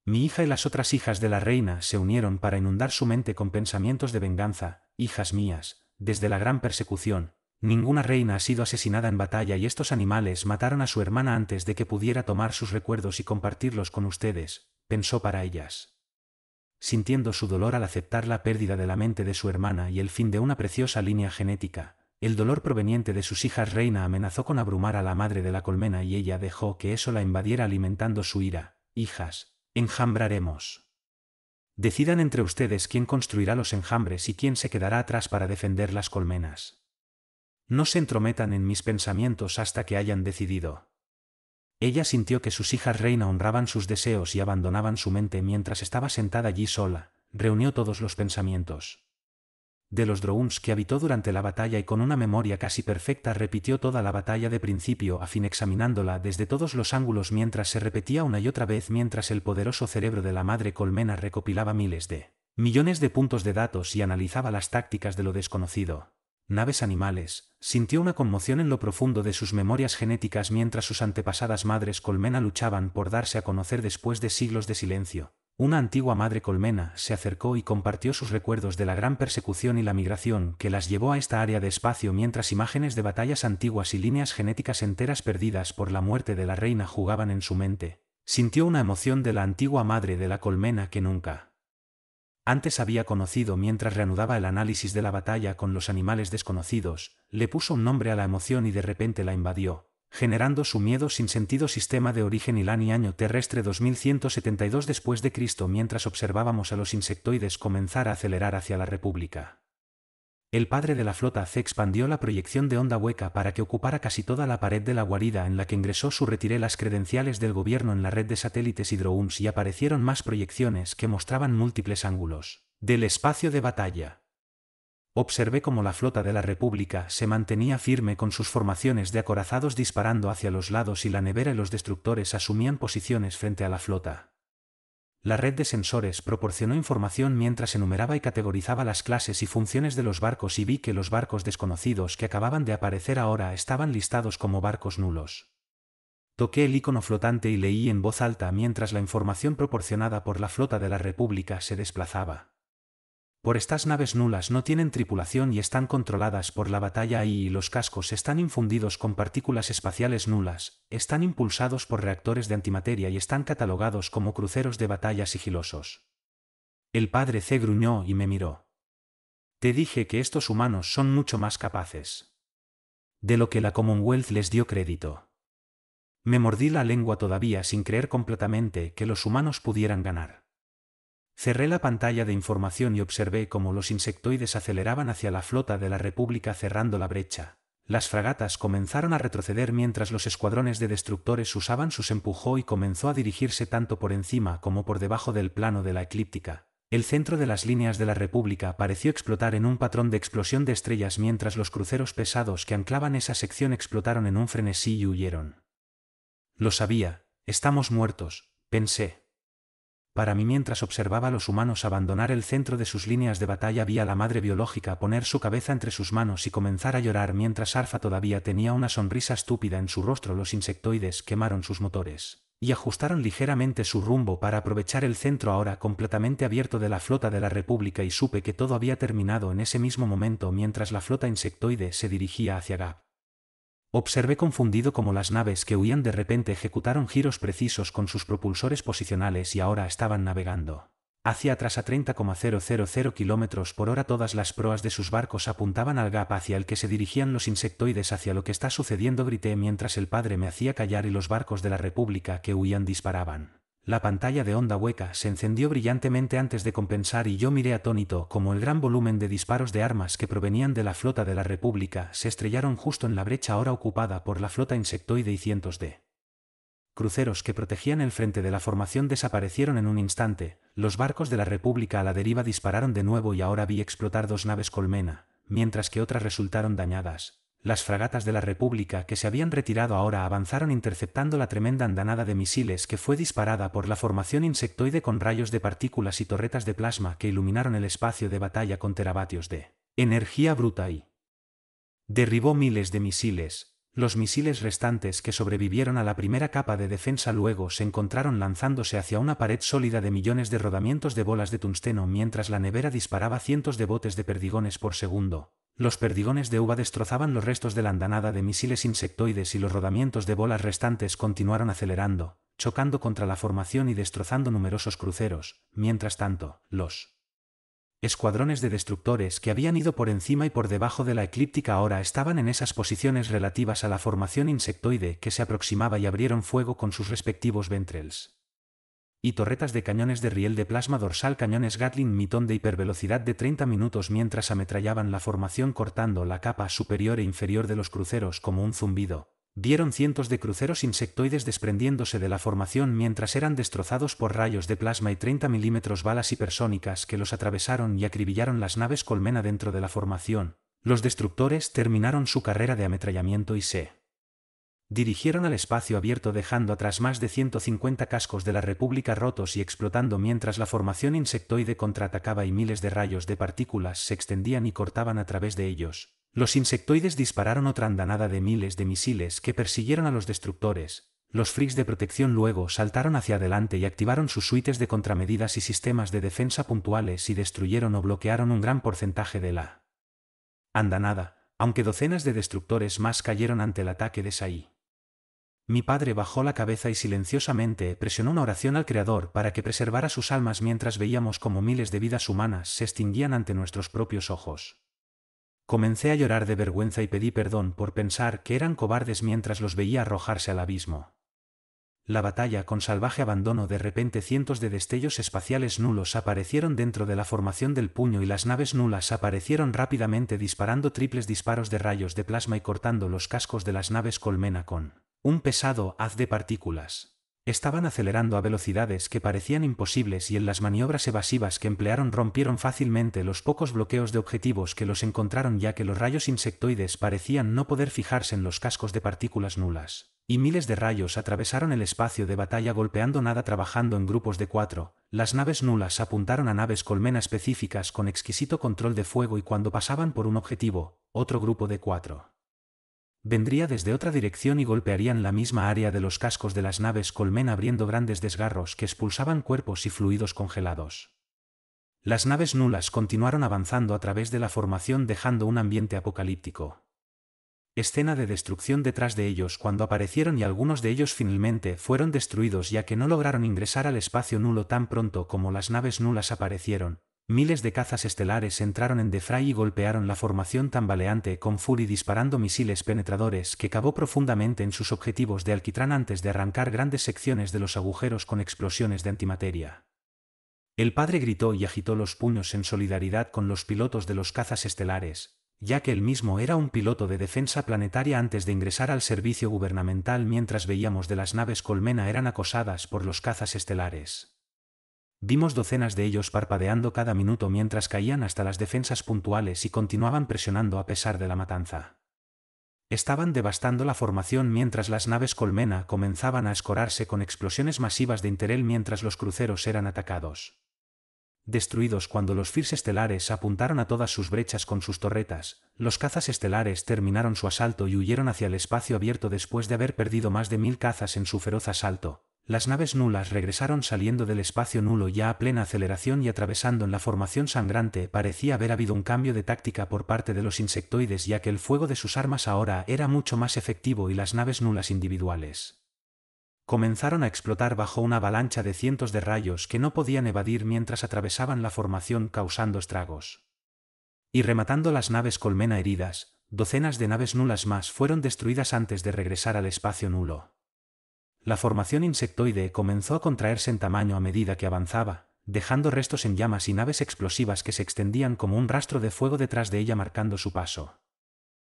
Mi hija y las otras hijas de la reina se unieron para inundar su mente con pensamientos de venganza. Hijas mías, desde la gran persecución, ninguna reina ha sido asesinada en batalla y estos animales mataron a su hermana antes de que pudiera tomar sus recuerdos y compartirlos con ustedes, pensó para ellas. Sintiendo su dolor al aceptar la pérdida de la mente de su hermana y el fin de una preciosa línea genética, el dolor proveniente de sus hijas reina amenazó con abrumar a la madre de la colmena y ella dejó que eso la invadiera alimentando su ira. Hijas, enjambraremos. Decidan entre ustedes quién construirá los enjambres y quién se quedará atrás para defender las colmenas. No se entrometan en mis pensamientos hasta que hayan decidido. Ella sintió que sus hijas reina honraban sus deseos y abandonaban su mente mientras estaba sentada allí sola, reunió todos los pensamientos de los drones que habitó durante la batalla y con una memoria casi perfecta repitió toda la batalla de principio a fin examinándola desde todos los ángulos mientras se repetía una y otra vez mientras el poderoso cerebro de la madre colmena recopilaba millones de puntos de datos y analizaba las tácticas de lo desconocido. Naves animales, sintió una conmoción en lo profundo de sus memorias genéticas mientras sus antepasadas madres colmena luchaban por darse a conocer después de siglos de silencio. Una antigua madre colmena se acercó y compartió sus recuerdos de la gran persecución y la migración que las llevó a esta área de espacio mientras imágenes de batallas antiguas y líneas genéticas enteras perdidas por la muerte de la reina jugaban en su mente. Sintió una emoción de la antigua madre de la colmena que nunca antes había conocido mientras reanudaba el análisis de la batalla con los animales desconocidos, le puso un nombre a la emoción y de repente la invadió, generando su miedo sin sentido. Sistema de origen Ilani año terrestre 2172 después de Cristo. Mientras observábamos a los insectoides comenzar a acelerar hacia la República, el padre de la flota C expandió la proyección de onda hueca para que ocupara casi toda la pared de la guarida en la que ingresó. Retiré las credenciales del gobierno en la red de satélites y drones y aparecieron más proyecciones que mostraban múltiples ángulos del espacio de batalla. Observé cómo la flota de la República se mantenía firme con sus formaciones de acorazados disparando hacia los lados y la nevera y los destructores asumían posiciones frente a la flota. La red de sensores proporcionó información mientras enumeraba y categorizaba las clases y funciones de los barcos y vi que los barcos desconocidos que acababan de aparecer ahora estaban listados como barcos nulos. Toqué el icono flotante y leí en voz alta mientras la información proporcionada por la flota de la República se desplazaba. Estas naves nulas no tienen tripulación y están controladas por la batalla y los cascos están infundidos con partículas espaciales nulas, están impulsados por reactores de antimateria y están catalogados como cruceros de batalla sigilosos. El padre C gruñó y me miró. Te dije que estos humanos son mucho más capaces de lo que la Commonwealth les dio crédito. Me mordí la lengua todavía sin creer completamente que los humanos pudieran ganar. Cerré la pantalla de información y observé cómo los insectoides aceleraban hacia la flota de la República cerrando la brecha. Las fragatas comenzaron a retroceder mientras los escuadrones de destructores usaban sus empujó y comenzó a dirigirse tanto por encima como por debajo del plano de la eclíptica. El centro de las líneas de la República pareció explotar en un patrón de explosión de estrellas mientras los cruceros pesados que anclaban esa sección explotaron en un frenesí y huyeron. Lo sabía, estamos muertos, pensé. Para mí mientras observaba a los humanos abandonar el centro de sus líneas de batalla vi a la madre biológica poner su cabeza entre sus manos y comenzar a llorar mientras Alpha todavía tenía una sonrisa estúpida en su rostro. Los insectoides quemaron sus motores y ajustaron ligeramente su rumbo para aprovechar el centro ahora completamente abierto de la flota de la República y supe que todo había terminado en ese mismo momento mientras la flota insectoide se dirigía hacia Gap. Observé confundido cómo las naves que huían de repente ejecutaron giros precisos con sus propulsores posicionales y ahora estaban navegando hacia atrás a 30,000 km por hora. Todas las proas de sus barcos apuntaban al Gap hacia el que se dirigían los insectoides. Hacia lo que está sucediendo, grité mientras el padre me hacía callar y los barcos de la República que huían disparaban. La pantalla de onda hueca se encendió brillantemente antes de compensar y yo miré atónito como el gran volumen de disparos de armas que provenían de la flota de la República se estrellaron justo en la brecha ahora ocupada por la flota insectoide y cientos de cruceros que protegían el frente de la formación desaparecieron en un instante. Los barcos de la República a la deriva dispararon de nuevo y ahora vi explotar dos naves colmena, mientras que otras resultaron dañadas. Las fragatas de la República que se habían retirado ahora avanzaron interceptando la tremenda andanada de misiles que fue disparada por la formación insectoide con rayos de partículas y torretas de plasma que iluminaron el espacio de batalla con teravatios de energía bruta y derribó miles de misiles. Los misiles restantes que sobrevivieron a la primera capa de defensa luego se encontraron lanzándose hacia una pared sólida de millones de rodamientos de bolas de tungsteno mientras la nevera disparaba cientos de botes de perdigones por segundo. Los perdigones de uva destrozaban los restos de la andanada de misiles insectoides y los rodamientos de bolas restantes continuaron acelerando, chocando contra la formación y destrozando numerosos cruceros. Mientras tanto, los escuadrones de destructores que habían ido por encima y por debajo de la eclíptica ahora estaban en esas posiciones relativas a la formación insectoide que se aproximaba y abrieron fuego con sus respectivos ventrels y torretas de cañones de riel de plasma dorsal, cañones Gatling mitón de hipervelocidad de 30 minutos mientras ametrallaban la formación cortando la capa superior e inferior de los cruceros como un zumbido. Vieron cientos de cruceros insectoides desprendiéndose de la formación mientras eran destrozados por rayos de plasma y 30 milímetros balas hipersónicas que los atravesaron y acribillaron las naves colmena dentro de la formación. Los destructores terminaron su carrera de ametrallamiento y se dirigieron al espacio abierto dejando atrás más de 150 cascos de la República rotos y explotando mientras la formación insectoide contraatacaba y miles de rayos de partículas se extendían y cortaban a través de ellos. Los insectoides dispararon otra andanada de miles de misiles que persiguieron a los destructores. Los freaks de protección luego saltaron hacia adelante y activaron sus suites de contramedidas y sistemas de defensa puntuales y destruyeron o bloquearon un gran porcentaje de la andanada, aunque docenas de destructores más cayeron ante el ataque de Sai. Mi padre bajó la cabeza y silenciosamente presionó una oración al Creador para que preservara sus almas mientras veíamos cómo miles de vidas humanas se extinguían ante nuestros propios ojos. Comencé a llorar de vergüenza y pedí perdón por pensar que eran cobardes mientras los veía arrojarse al abismo. La batalla con salvaje abandono. De repente cientos de destellos espaciales nulos aparecieron dentro de la formación del puño y las naves nulas aparecieron rápidamente disparando triples disparos de rayos de plasma y cortando los cascos de las naves colmena con un pesado haz de partículas. Estaban acelerando a velocidades que parecían imposibles y en las maniobras evasivas que emplearon rompieron fácilmente los pocos bloqueos de objetivos que los encontraron ya que los rayos insectoides parecían no poder fijarse en los cascos de partículas nulas. Y miles de rayos atravesaron el espacio de batalla golpeando nada trabajando en grupos de 4. Las naves nulas apuntaron a naves colmena específicas con exquisito control de fuego y cuando pasaban por un objetivo, otro grupo de 4 vendría desde otra dirección y golpearían la misma área de los cascos de las naves colmena abriendo grandes desgarros que expulsaban cuerpos y fluidos congelados. Las naves nulas continuaron avanzando a través de la formación dejando un ambiente apocalíptico. Escena de destrucción detrás de ellos cuando aparecieron y algunos de ellos finalmente fueron destruidos ya que no lograron ingresar al espacio nulo tan pronto como las naves nulas aparecieron. Miles de cazas estelares entraron en Defray y golpearon la formación tambaleante con Fury disparando misiles penetradores que cavó profundamente en sus objetivos de alquitrán antes de arrancar grandes secciones de los agujeros con explosiones de antimateria. El padre gritó y agitó los puños en solidaridad con los pilotos de los cazas estelares, ya que él mismo era un piloto de defensa planetaria antes de ingresar al servicio gubernamental mientras veíamos de las naves colmena eran acosadas por los cazas estelares. Vimos docenas de ellos parpadeando cada minuto mientras caían hasta las defensas puntuales y continuaban presionando a pesar de la matanza. Estaban devastando la formación mientras las naves colmena comenzaban a escorarse con explosiones masivas de interel mientras los cruceros eran atacados. Destruidos cuando los Firs estelares apuntaron a todas sus brechas con sus torretas, los cazas estelares terminaron su asalto y huyeron hacia el espacio abierto después de haber perdido más de 1000 cazas en su feroz asalto. Las naves nulas regresaron saliendo del espacio nulo ya a plena aceleración y atravesando en la formación sangrante. Parecía haber habido un cambio de táctica por parte de los insectoides ya que el fuego de sus armas ahora era mucho más efectivo y las naves nulas individuales comenzaron a explotar bajo una avalancha de cientos de rayos que no podían evadir mientras atravesaban la formación causando estragos. Y rematando las naves colmena heridas, docenas de naves nulas más fueron destruidas antes de regresar al espacio nulo. La formación insectoide comenzó a contraerse en tamaño a medida que avanzaba, dejando restos en llamas y naves explosivas que se extendían como un rastro de fuego detrás de ella marcando su paso.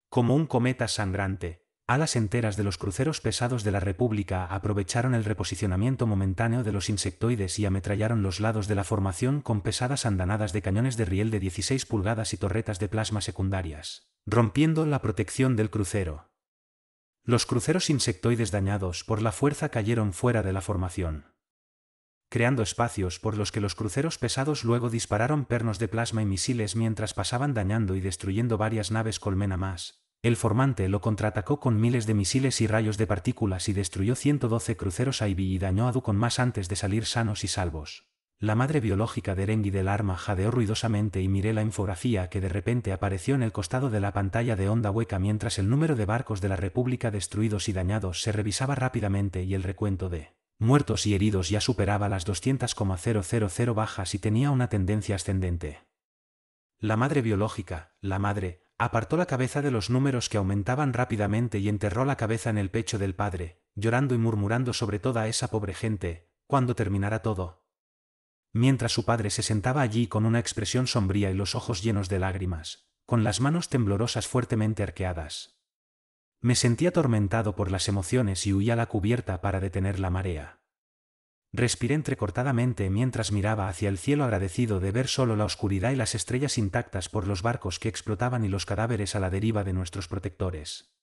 Como un cometa sangrante, alas enteras de los cruceros pesados de la República aprovecharon el reposicionamiento momentáneo de los insectoides y ametrallaron los lados de la formación con pesadas andanadas de cañones de riel de 16 pulgadas y torretas de plasma secundarias, rompiendo la protección del crucero. Los cruceros insectoides dañados por la fuerza cayeron fuera de la formación, creando espacios por los que los cruceros pesados luego dispararon pernos de plasma y misiles mientras pasaban dañando y destruyendo varias naves colmena más. El formante lo contraatacó con miles de misiles y rayos de partículas y destruyó 112 cruceros Ivy y dañó a Ducon más antes de salir sanos y salvos. La madre biológica de Erengui del arma jadeó ruidosamente y miré la infografía que de repente apareció en el costado de la pantalla de onda hueca mientras el número de barcos de la República destruidos y dañados se revisaba rápidamente y el recuento de muertos y heridos ya superaba las 200,000 bajas y tenía una tendencia ascendente. La madre biológica, la madre, apartó la cabeza de los números que aumentaban rápidamente y enterró la cabeza en el pecho del padre, llorando y murmurando sobre toda esa pobre gente, ¿cuándo terminará todo? Mientras su padre se sentaba allí con una expresión sombría y los ojos llenos de lágrimas, con las manos temblorosas fuertemente arqueadas. Me sentí atormentado por las emociones y huí a la cubierta para detener la marea. Respiré entrecortadamente mientras miraba hacia el cielo agradecido de ver solo la oscuridad y las estrellas intactas por los barcos que explotaban y los cadáveres a la deriva de nuestros protectores.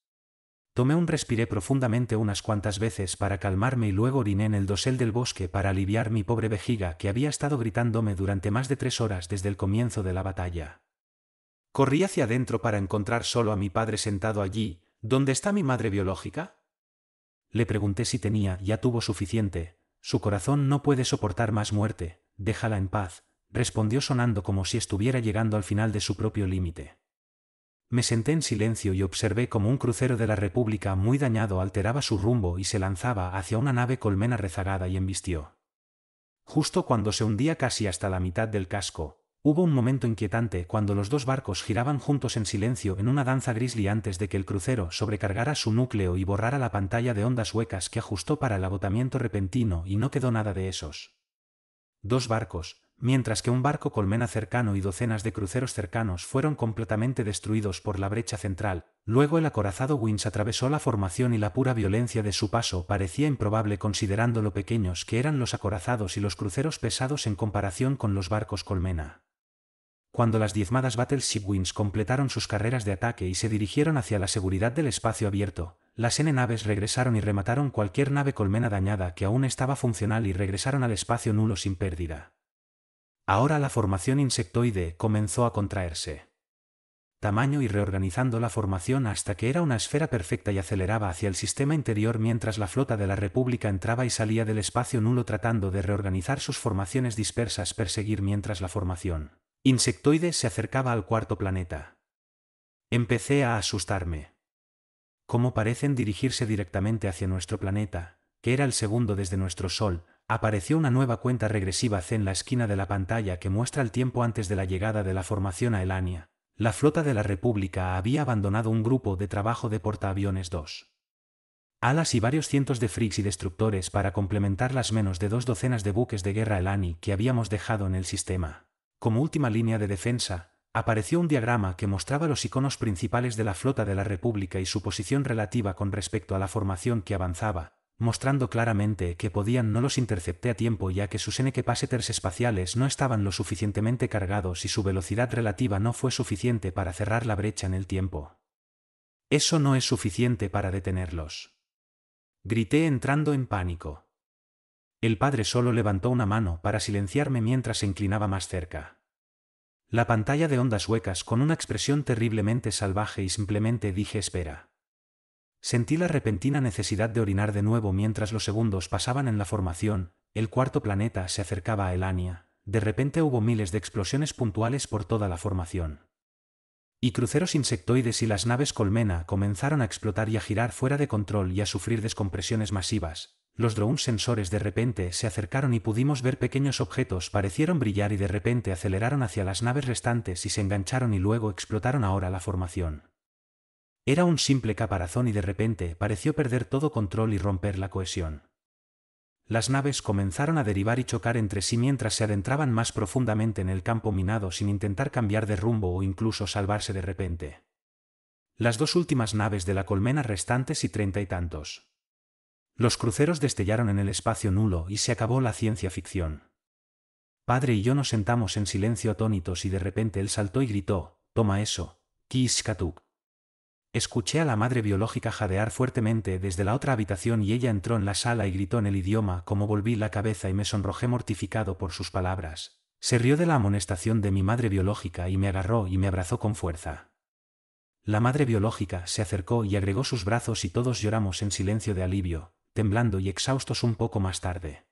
Respiré profundamente unas cuantas veces para calmarme y luego oriné en el dosel del bosque para aliviar mi pobre vejiga que había estado gritándome durante más de 3 horas desde el comienzo de la batalla. Corrí hacia adentro para encontrar solo a mi padre sentado allí. ¿Dónde está mi madre biológica? Le pregunté si tenía, ya tuvo suficiente. Su corazón no puede soportar más muerte, déjala en paz, respondió sonando como si estuviera llegando al final de su propio límite. Me senté en silencio y observé cómo un crucero de la República muy dañado alteraba su rumbo y se lanzaba hacia una nave colmena rezagada y embistió. Justo cuando se hundía casi hasta la mitad del casco, hubo un momento inquietante cuando los dos barcos giraban juntos en silencio en una danza grizzly antes de que el crucero sobrecargara su núcleo y borrara la pantalla de ondas huecas que ajustó para el agotamiento repentino y no quedó nada de esos. 2 barcos, mientras que un barco colmena cercano y docenas de cruceros cercanos fueron completamente destruidos por la brecha central. Luego el acorazado Winch atravesó la formación y la pura violencia de su paso parecía improbable considerando lo pequeños que eran los acorazados y los cruceros pesados en comparación con los barcos colmena. Cuando las diezmadas Battleship Winch completaron sus carreras de ataque y se dirigieron hacia la seguridad del espacio abierto, las N-naves regresaron y remataron cualquier nave colmena dañada que aún estaba funcional y regresaron al espacio nulo sin pérdida. Ahora la formación insectoide comenzó a contraerse. Tamaño y reorganizando la formación hasta que era una esfera perfecta y aceleraba hacia el sistema interior mientras la flota de la República entraba y salía del espacio nulo tratando de reorganizar sus formaciones dispersas perseguir mientras la formación insectoide se acercaba al cuarto planeta. Empecé a asustarme. Como parecen dirigirse directamente hacia nuestro planeta, que era el segundo desde nuestro Sol, apareció una nueva cuenta regresiva C en la esquina de la pantalla que muestra el tiempo antes de la llegada de la formación a Elania. La flota de la República había abandonado un grupo de trabajo de portaaviones 2. Alas y varios cientos de frigs y destructores para complementar las menos de 2 docenas de buques de guerra Elani que habíamos dejado en el sistema. Como última línea de defensa, apareció un diagrama que mostraba los iconos principales de la flota de la República y su posición relativa con respecto a la formación que avanzaba, mostrando claramente que no los intercepté a tiempo ya que sus NK-Passeters espaciales no estaban lo suficientemente cargados y su velocidad relativa no fue suficiente para cerrar la brecha en el tiempo. Eso no es suficiente para detenerlos. Grité entrando en pánico. El padre solo levantó una mano para silenciarme mientras se inclinaba más cerca. La pantalla de ondas huecas con una expresión terriblemente salvaje y simplemente dije espera. Sentí la repentina necesidad de orinar de nuevo mientras los segundos pasaban en la formación, el cuarto planeta se acercaba a Elania, de repente hubo miles de explosiones puntuales por toda la formación. Y cruceros insectoides y las naves colmena comenzaron a explotar y a girar fuera de control y a sufrir descompresiones masivas. Los drones sensores de repente se acercaron y pudimos ver pequeños objetos parecieron brillar y de repente aceleraron hacia las naves restantes y se engancharon y luego explotaron ahora la formación. Era un simple caparazón y de repente pareció perder todo control y romper la cohesión. Las naves comenzaron a derivar y chocar entre sí mientras se adentraban más profundamente en el campo minado sin intentar cambiar de rumbo o incluso salvarse de repente. Las 2 últimas naves de la colmena restantes y 30 y tantos. Los cruceros destellaron en el espacio nulo y se acabó la ciencia ficción. Padre y yo nos sentamos en silencio atónitos y de repente él saltó y gritó, «Toma eso, Kishkatuk». Escuché a la madre biológica jadear fuertemente desde la otra habitación y ella entró en la sala y gritó en el idioma como volví la cabeza y me sonrojé mortificado por sus palabras. Se rió de la amonestación de mi madre biológica y me agarró y me abrazó con fuerza. La madre biológica se acercó y agregó sus brazos y todos lloramos en silencio de alivio, temblando y exhaustos un poco más tarde.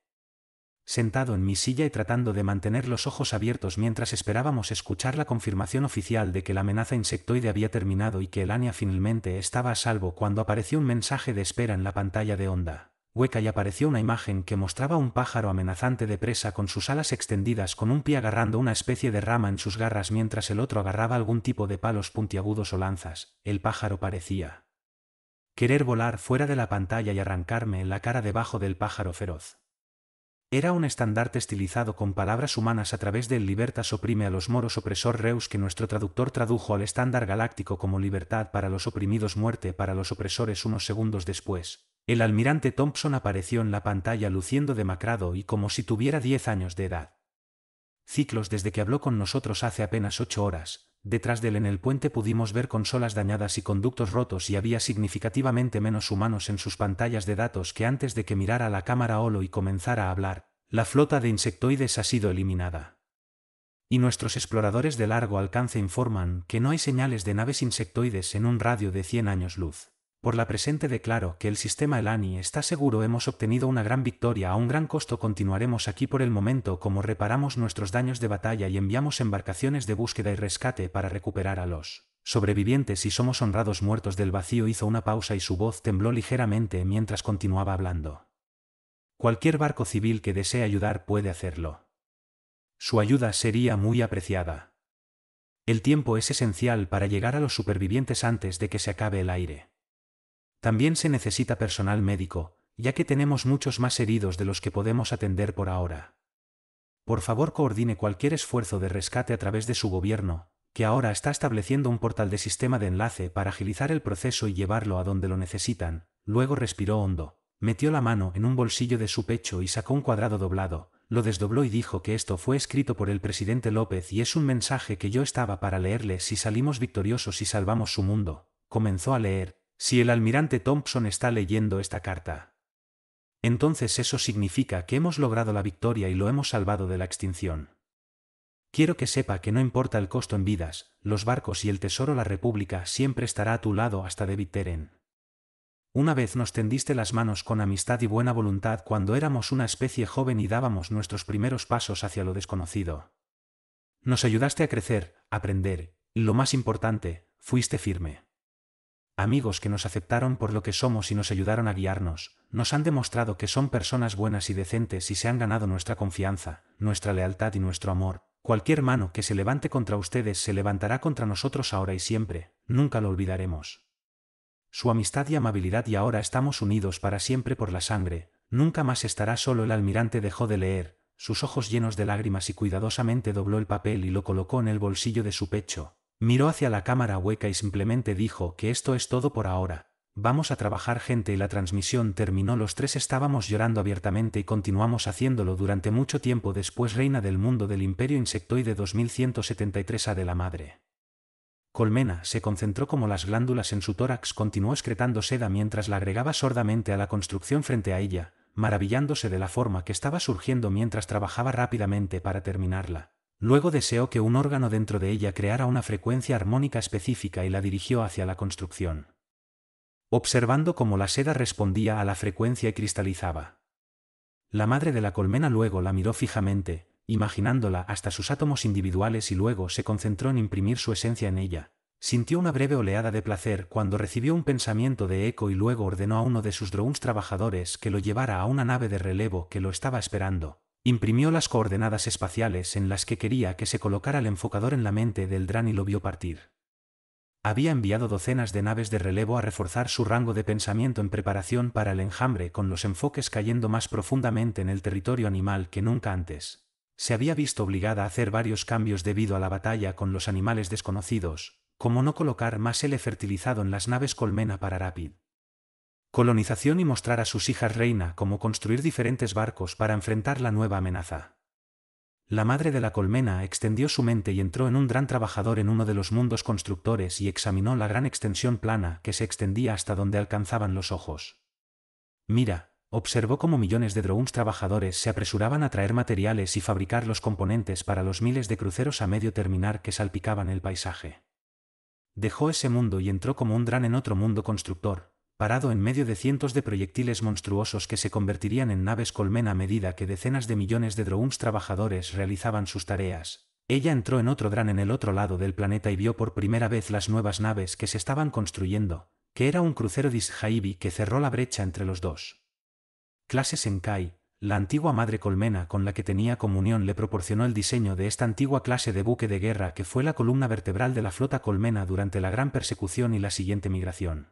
Sentado en mi silla y tratando de mantener los ojos abiertos mientras esperábamos escuchar la confirmación oficial de que la amenaza insectoide había terminado y que Elania finalmente estaba a salvo cuando apareció un mensaje de espera en la pantalla de onda hueca y apareció una imagen que mostraba un pájaro amenazante de presa con sus alas extendidas con un pie agarrando una especie de rama en sus garras mientras el otro agarraba algún tipo de palos puntiagudos o lanzas. El pájaro parecía querer volar fuera de la pantalla y arrancarme en la cara debajo del pájaro feroz. Era un estandarte estilizado con palabras humanas a través del Libertas oprime a los moros opresor Reus que nuestro traductor tradujo al estándar galáctico como libertad para los oprimidos muerte para los opresores. Unos segundos después, el almirante Thompson apareció en la pantalla luciendo demacrado y como si tuviera 10 años de edad. Ciclos desde que habló con nosotros hace apenas 8 horas. Detrás de él en el puente pudimos ver consolas dañadas y conductos rotos y había significativamente menos humanos en sus pantallas de datos que antes de que mirara a la cámara holo y comenzara a hablar. La flota de insectoides ha sido eliminada. Y nuestros exploradores de largo alcance informan que no hay señales de naves insectoides en un radio de 100 años luz. Por la presente declaro que el sistema Elani está seguro. Hemos obtenido una gran victoria a un gran costo. Continuaremos aquí por el momento como reparamos nuestros daños de batalla y enviamos embarcaciones de búsqueda y rescate para recuperar a los sobrevivientes y somos honrados. Muertos del vacío hizo una pausa y su voz tembló ligeramente mientras continuaba hablando. Cualquier barco civil que desee ayudar puede hacerlo. Su ayuda sería muy apreciada. El tiempo es esencial para llegar a los supervivientes antes de que se acabe el aire. También se necesita personal médico, ya que tenemos muchos más heridos de los que podemos atender por ahora. Por favor, coordine cualquier esfuerzo de rescate a través de su gobierno, que ahora está estableciendo un portal de sistema de enlace para agilizar el proceso y llevarlo a donde lo necesitan. Luego respiró hondo, metió la mano en un bolsillo de su pecho y sacó un cuadrado doblado, lo desdobló y dijo que esto fue escrito por el presidente López y es un mensaje que yo estaba para leerle si salimos victoriosos y salvamos su mundo. Comenzó a leer. Si el almirante Thompson está leyendo esta carta, entonces eso significa que hemos logrado la victoria y lo hemos salvado de la extinción. Quiero que sepa que no importa el costo en vidas, los barcos y el tesoro, la República siempre estará a tu lado hasta David Teren. Una vez nos tendiste las manos con amistad y buena voluntad cuando éramos una especie joven y dábamos nuestros primeros pasos hacia lo desconocido. Nos ayudaste a crecer, a aprender, y lo más importante, fuiste firme. Amigos que nos aceptaron por lo que somos y nos ayudaron a guiarnos, nos han demostrado que son personas buenas y decentes y se han ganado nuestra confianza, nuestra lealtad y nuestro amor. Cualquier mano que se levante contra ustedes se levantará contra nosotros ahora y siempre, nunca lo olvidaremos. Su amistad y amabilidad y ahora estamos unidos para siempre por la sangre, nunca más estará solo. El almirante dejó de leer, sus ojos llenos de lágrimas y cuidadosamente dobló el papel y lo colocó en el bolsillo de su pecho. Miró hacia la cámara hueca y simplemente dijo que esto es todo por ahora. Vamos a trabajar, gente, y la transmisión terminó. Los tres estábamos llorando abiertamente y continuamos haciéndolo durante mucho tiempo después. Reina del mundo del Imperio Insectoide 2173 A de la madre Colmena se concentró como las glándulas en su tórax. Continuó excretando seda mientras la agregaba sordamente a la construcción frente a ella, maravillándose de la forma que estaba surgiendo mientras trabajaba rápidamente para terminarla. Luego deseó que un órgano dentro de ella creara una frecuencia armónica específica y la dirigió hacia la construcción. Observando cómo la seda respondía a la frecuencia y cristalizaba. La madre de la colmena luego la miró fijamente, imaginándola hasta sus átomos individuales y luego se concentró en imprimir su esencia en ella. Sintió una breve oleada de placer cuando recibió un pensamiento de eco y luego ordenó a uno de sus drones trabajadores que lo llevara a una nave de relevo que lo estaba esperando. Imprimió las coordenadas espaciales en las que quería que se colocara el enfocador en la mente del Dran y lo vio partir. Había enviado docenas de naves de relevo a reforzar su rango de pensamiento en preparación para el enjambre, con los enfoques cayendo más profundamente en el territorio animal que nunca antes. Se había visto obligada a hacer varios cambios debido a la batalla con los animales desconocidos, como no colocar más L fertilizado en las naves colmena para Rapid colonización y mostrar a sus hijas reina cómo construir diferentes barcos para enfrentar la nueva amenaza. La madre de la colmena extendió su mente y entró en un gran trabajador en uno de los mundos constructores y examinó la gran extensión plana que se extendía hasta donde alcanzaban los ojos. Mira, observó cómo millones de drones trabajadores se apresuraban a traer materiales y fabricar los componentes para los miles de cruceros a medio terminar que salpicaban el paisaje. Dejó ese mundo y entró como un dran en otro mundo constructor, parado en medio de cientos de proyectiles monstruosos que se convertirían en naves colmena a medida que decenas de millones de drones trabajadores realizaban sus tareas. Ella entró en otro dran en el otro lado del planeta y vio por primera vez las nuevas naves que se estaban construyendo, que era un crucero Dishaibi que cerró la brecha entre los dos. Clase Senkai, la antigua madre colmena con la que tenía comunión, le proporcionó el diseño de esta antigua clase de buque de guerra que fue la columna vertebral de la flota colmena durante la gran persecución y la siguiente migración.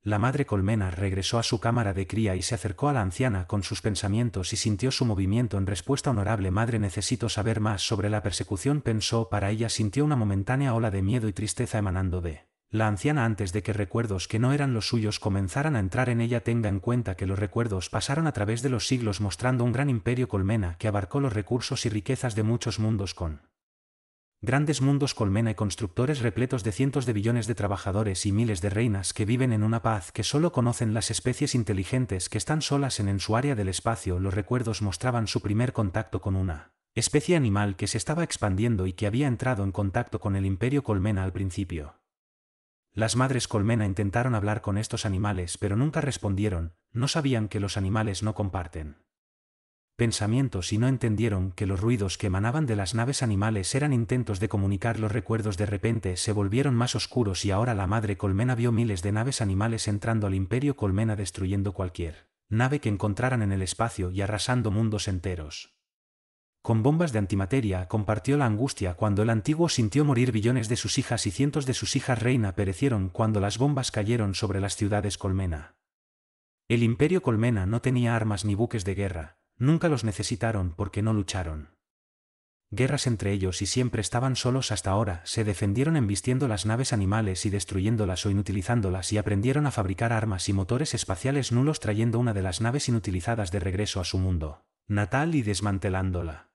La madre colmena regresó a su cámara de cría y se acercó a la anciana con sus pensamientos y sintió su movimiento en respuesta. Honorable madre, necesito saber más sobre la persecución, pensó para ella. Sintió una momentánea ola de miedo y tristeza emanando de la anciana antes de que recuerdos que no eran los suyos comenzaran a entrar en ella. Tenga en cuenta que los recuerdos pasaron a través de los siglos mostrando un gran imperio colmena que abarcó los recursos y riquezas de muchos mundos con grandes mundos colmena y constructores repletos de cientos de billones de trabajadores y miles de reinas que viven en una paz que solo conocen las especies inteligentes que están solas en su área del espacio. Los recuerdos mostraban su primer contacto con una especie animal que se estaba expandiendo y que había entrado en contacto con el imperio colmena al principio. Las madres colmena intentaron hablar con estos animales pero nunca respondieron, no sabían que los animales no comparten pensamientos y no entendieron que los ruidos que emanaban de las naves animales eran intentos de comunicar los recuerdos. De repente se volvieron más oscuros y ahora la madre colmena vio miles de naves animales entrando al imperio colmena, destruyendo cualquier nave que encontraran en el espacio y arrasando mundos enteros. Con bombas de antimateria compartió la angustia cuando el antiguo sintió morir billones de sus hijas y cientos de sus hijas reina perecieron cuando las bombas cayeron sobre las ciudades colmena. El imperio colmena no tenía armas ni buques de guerra. Nunca los necesitaron porque no lucharon guerras entre ellos y siempre estaban solos. Hasta ahora se defendieron embistiendo las naves animales y destruyéndolas o inutilizándolas, y aprendieron a fabricar armas y motores espaciales nulos trayendo una de las naves inutilizadas de regreso a su mundo natal y desmantelándola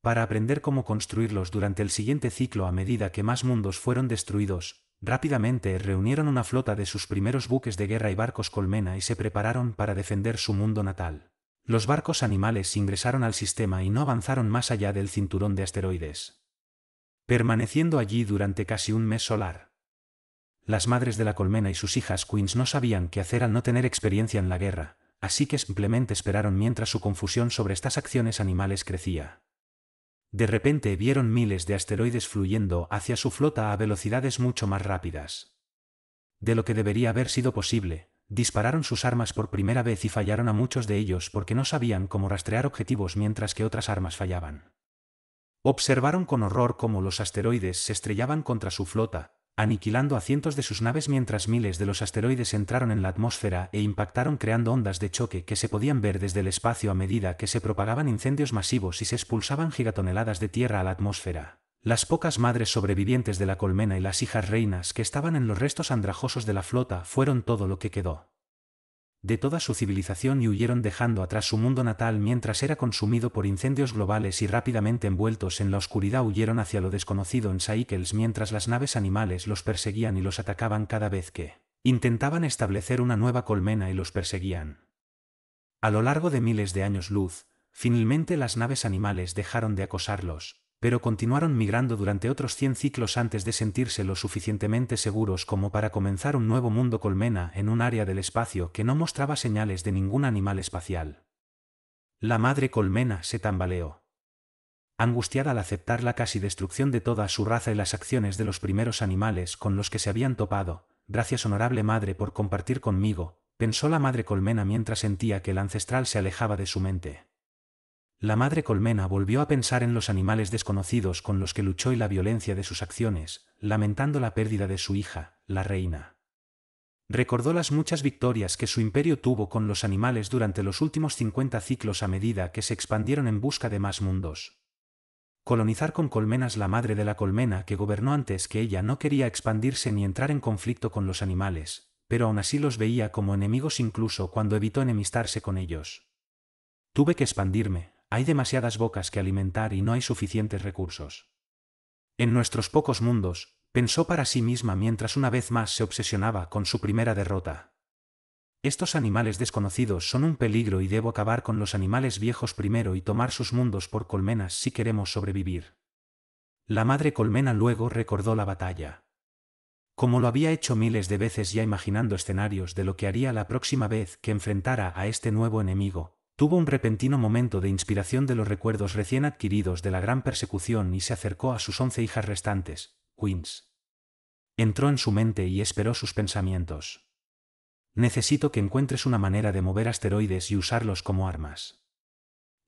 para aprender cómo construirlos durante el siguiente ciclo. A medida que más mundos fueron destruidos, rápidamente reunieron una flota de sus primeros buques de guerra y barcos colmena y se prepararon para defender su mundo natal. Los barcos animales ingresaron al sistema y no avanzaron más allá del cinturón de asteroides, permaneciendo allí durante casi un mes solar. Las madres de la colmena y sus hijas queens no sabían qué hacer al no tener experiencia en la guerra, así que simplemente esperaron mientras su confusión sobre estas acciones animales crecía. De repente vieron miles de asteroides fluyendo hacia su flota a velocidades mucho más rápidas de lo que debería haber sido posible. Dispararon sus armas por primera vez y fallaron a muchos de ellos porque no sabían cómo rastrear objetivos mientras que otras armas fallaban. Observaron con horror cómo los asteroides se estrellaban contra su flota, aniquilando a cientos de sus naves mientras miles de los asteroides entraron en la atmósfera e impactaron creando ondas de choque que se podían ver desde el espacio a medida que se propagaban incendios masivos y se expulsaban gigatoneladas de tierra a la atmósfera. Las pocas madres sobrevivientes de la colmena y las hijas reinas que estaban en los restos andrajosos de la flota fueron todo lo que quedó de toda su civilización y huyeron dejando atrás su mundo natal mientras era consumido por incendios globales, y rápidamente envueltos en la oscuridad huyeron hacia lo desconocido en Cycles mientras las naves animales los perseguían y los atacaban cada vez que intentaban establecer una nueva colmena y los perseguían. A lo largo de miles de años luz, finalmente las naves animales dejaron de acosarlos, pero continuaron migrando durante otros 100 ciclos antes de sentirse lo suficientemente seguros como para comenzar un nuevo mundo colmena en un área del espacio que no mostraba señales de ningún animal espacial. La madre colmena se tambaleó, angustiada al aceptar la casi destrucción de toda su raza y las acciones de los primeros animales con los que se habían topado. Gracias, honorable madre, por compartir conmigo, pensó la madre colmena mientras sentía que el ancestral se alejaba de su mente. La madre colmena volvió a pensar en los animales desconocidos con los que luchó y la violencia de sus acciones, lamentando la pérdida de su hija, la reina. Recordó las muchas victorias que su imperio tuvo con los animales durante los últimos 50 ciclos a medida que se expandieron en busca de más mundos. Colonizar con colmenas. La madre de la colmena que gobernó antes que ella no quería expandirse ni entrar en conflicto con los animales, pero aún así los veía como enemigos incluso cuando evitó enemistarse con ellos. Tuve que expandirme. Hay demasiadas bocas que alimentar y no hay suficientes recursos. En nuestros pocos mundos, pensó para sí misma mientras una vez más se obsesionaba con su primera derrota. Estos animales desconocidos son un peligro y debo acabar con los animales viejos primero y tomar sus mundos por colmenas si queremos sobrevivir. La madre colmena luego recordó la batalla como lo había hecho miles de veces ya imaginando escenarios de lo que haría la próxima vez que enfrentara a este nuevo enemigo. Tuvo un repentino momento de inspiración de los recuerdos recién adquiridos de la gran persecución y se acercó a sus 11 hijas restantes, Queens. Entró en su mente y esperó sus pensamientos. Necesito que encuentres una manera de mover asteroides y usarlos como armas.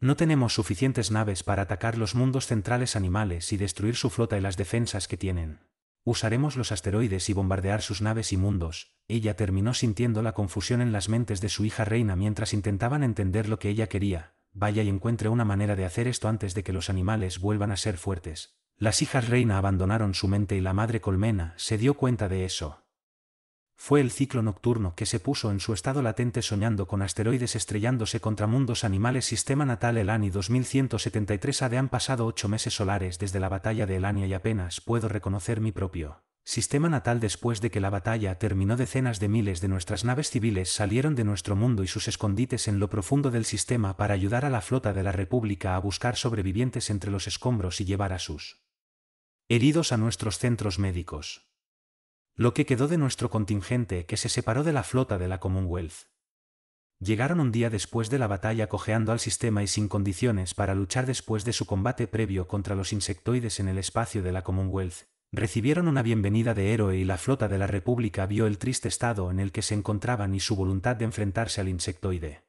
No tenemos suficientes naves para atacar los mundos centrales animales y destruir su flota y las defensas que tienen. Usaremos los asteroides y bombardear sus naves y mundos. Ella terminó sintiendo la confusión en las mentes de su hija reina mientras intentaban entender lo que ella quería. Vaya y encuentre una manera de hacer esto antes de que los animales vuelvan a ser fuertes. Las hijas reina abandonaron su mente y la madre colmena se dio cuenta de eso. Fue el ciclo nocturno que se puso en su estado latente soñando con asteroides estrellándose contra mundos animales. Sistema natal Elani 2173 AD. Han pasado 8 meses solares desde la batalla de Elania y apenas puedo reconocer mi propio sistema natal después de que la batalla terminó. Decenas de miles de nuestras naves civiles salieron de nuestro mundo y sus escondites en lo profundo del sistema para ayudar a la flota de la República a buscar sobrevivientes entre los escombros y llevar a sus heridos a nuestros centros médicos. Lo que quedó de nuestro contingente que se separó de la flota de la Commonwealth. Llegaron un día después de la batalla cojeando al sistema y sin condiciones para luchar después de su combate previo contra los insectoides en el espacio de la Commonwealth. Recibieron una bienvenida de héroe y la flota de la República vio el triste estado en el que se encontraban y su voluntad de enfrentarse al insectoide.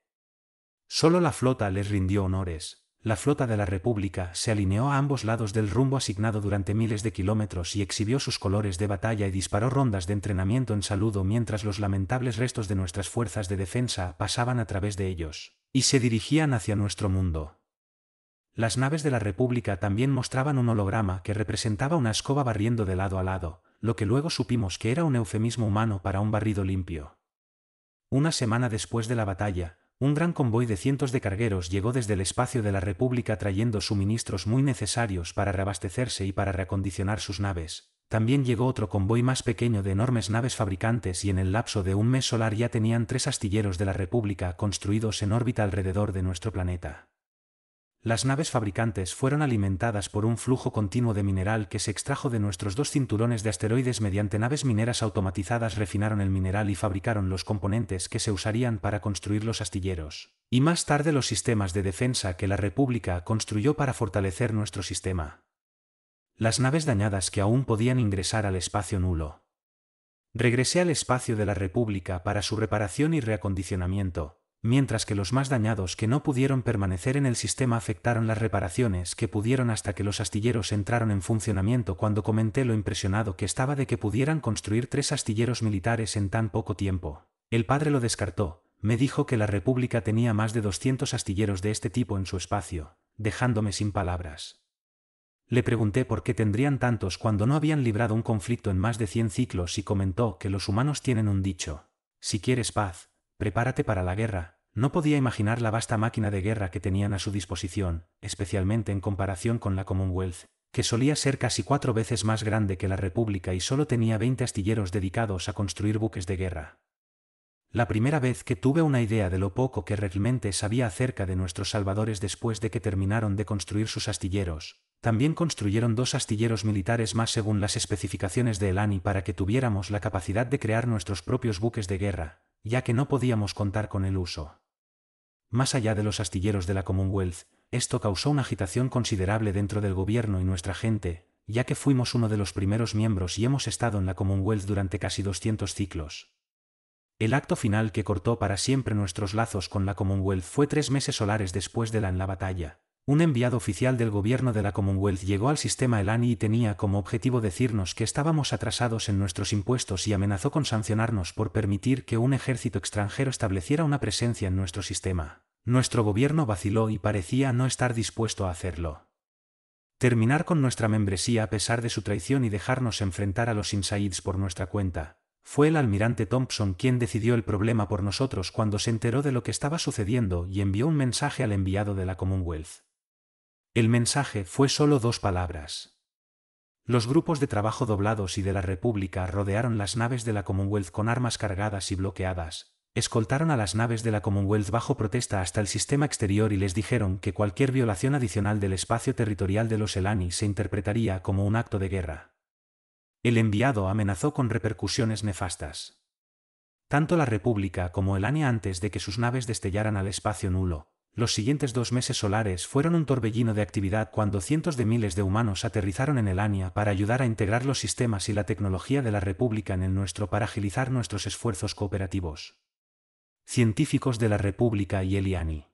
Solo la flota les rindió honores. La flota de la República se alineó a ambos lados del rumbo asignado durante miles de kilómetros y exhibió sus colores de batalla y disparó rondas de entrenamiento en saludo mientras los lamentables restos de nuestras fuerzas de defensa pasaban a través de ellos y se dirigían hacia nuestro mundo. Las naves de la República también mostraban un holograma que representaba una escoba barriendo de lado a lado, lo que luego supimos que era un eufemismo humano para un barrido limpio. Una semana después de la batalla, un gran convoy de cientos de cargueros llegó desde el espacio de la República trayendo suministros muy necesarios para reabastecerse y para reacondicionar sus naves. También llegó otro convoy más pequeño de enormes naves fabricantes y en el lapso de un mes solar ya tenían 3 astilleros de la República construidos en órbita alrededor de nuestro planeta. Las naves fabricantes fueron alimentadas por un flujo continuo de mineral que se extrajo de nuestros 2 cinturones de asteroides mediante naves mineras automatizadas. Refinaron el mineral y fabricaron los componentes que se usarían para construir los astilleros, y más tarde los sistemas de defensa que la República construyó para fortalecer nuestro sistema. Las naves dañadas que aún podían ingresar al espacio nulo. Regresé al espacio de la República para su reparación y reacondicionamiento, mientras que los más dañados que no pudieron permanecer en el sistema afectaron las reparaciones que pudieron hasta que los astilleros entraron en funcionamiento. Cuando comenté lo impresionado que estaba de que pudieran construir 3 astilleros militares en tan poco tiempo, el padre lo descartó, me dijo que la República tenía más de 200 astilleros de este tipo en su espacio, dejándome sin palabras. Le pregunté por qué tendrían tantos cuando no habían librado un conflicto en más de 100 ciclos y comentó que los humanos tienen un dicho: si quieres paz, prepárate para la guerra. No podía imaginar la vasta máquina de guerra que tenían a su disposición, especialmente en comparación con la Commonwealth, que solía ser casi 4 veces más grande que la República y solo tenía 20 astilleros dedicados a construir buques de guerra. La primera vez que tuve una idea de lo poco que realmente sabía acerca de nuestros salvadores después de que terminaron de construir sus astilleros, también construyeron 2 astilleros militares más según las especificaciones de Elani para que tuviéramos la capacidad de crear nuestros propios buques de guerra, ya que no podíamos contar con el uso. Más allá de los astilleros de la Commonwealth, esto causó una agitación considerable dentro del gobierno y nuestra gente, ya que fuimos uno de los primeros miembros y hemos estado en la Commonwealth durante casi 200 ciclos. El acto final que cortó para siempre nuestros lazos con la Commonwealth fue 3 meses solares después de la batalla. Un enviado oficial del gobierno de la Commonwealth llegó al sistema Elani y tenía como objetivo decirnos que estábamos atrasados en nuestros impuestos y amenazó con sancionarnos por permitir que un ejército extranjero estableciera una presencia en nuestro sistema. Nuestro gobierno vaciló y parecía no estar dispuesto a hacerlo. Terminar con nuestra membresía a pesar de su traición y dejarnos enfrentar a los Insaids por nuestra cuenta. Fue el almirante Thompson quien decidió el problema por nosotros cuando se enteró de lo que estaba sucediendo y envió un mensaje al enviado de la Commonwealth. El mensaje fue solo 2 palabras. Los grupos de trabajo doblados y de la República rodearon las naves de la Commonwealth con armas cargadas y bloqueadas, escoltaron a las naves de la Commonwealth bajo protesta hasta el sistema exterior y les dijeron que cualquier violación adicional del espacio territorial de los Elani se interpretaría como un acto de guerra. El enviado amenazó con repercusiones nefastas. Tanto la República como Elania antes de que sus naves destellaran al espacio nulo. Los siguientes 2 meses solares fueron un torbellino de actividad cuando cientos de miles de humanos aterrizaron en Elania para ayudar a integrar los sistemas y la tecnología de la República en el nuestro para agilizar nuestros esfuerzos cooperativos. Científicos de la República y Eliani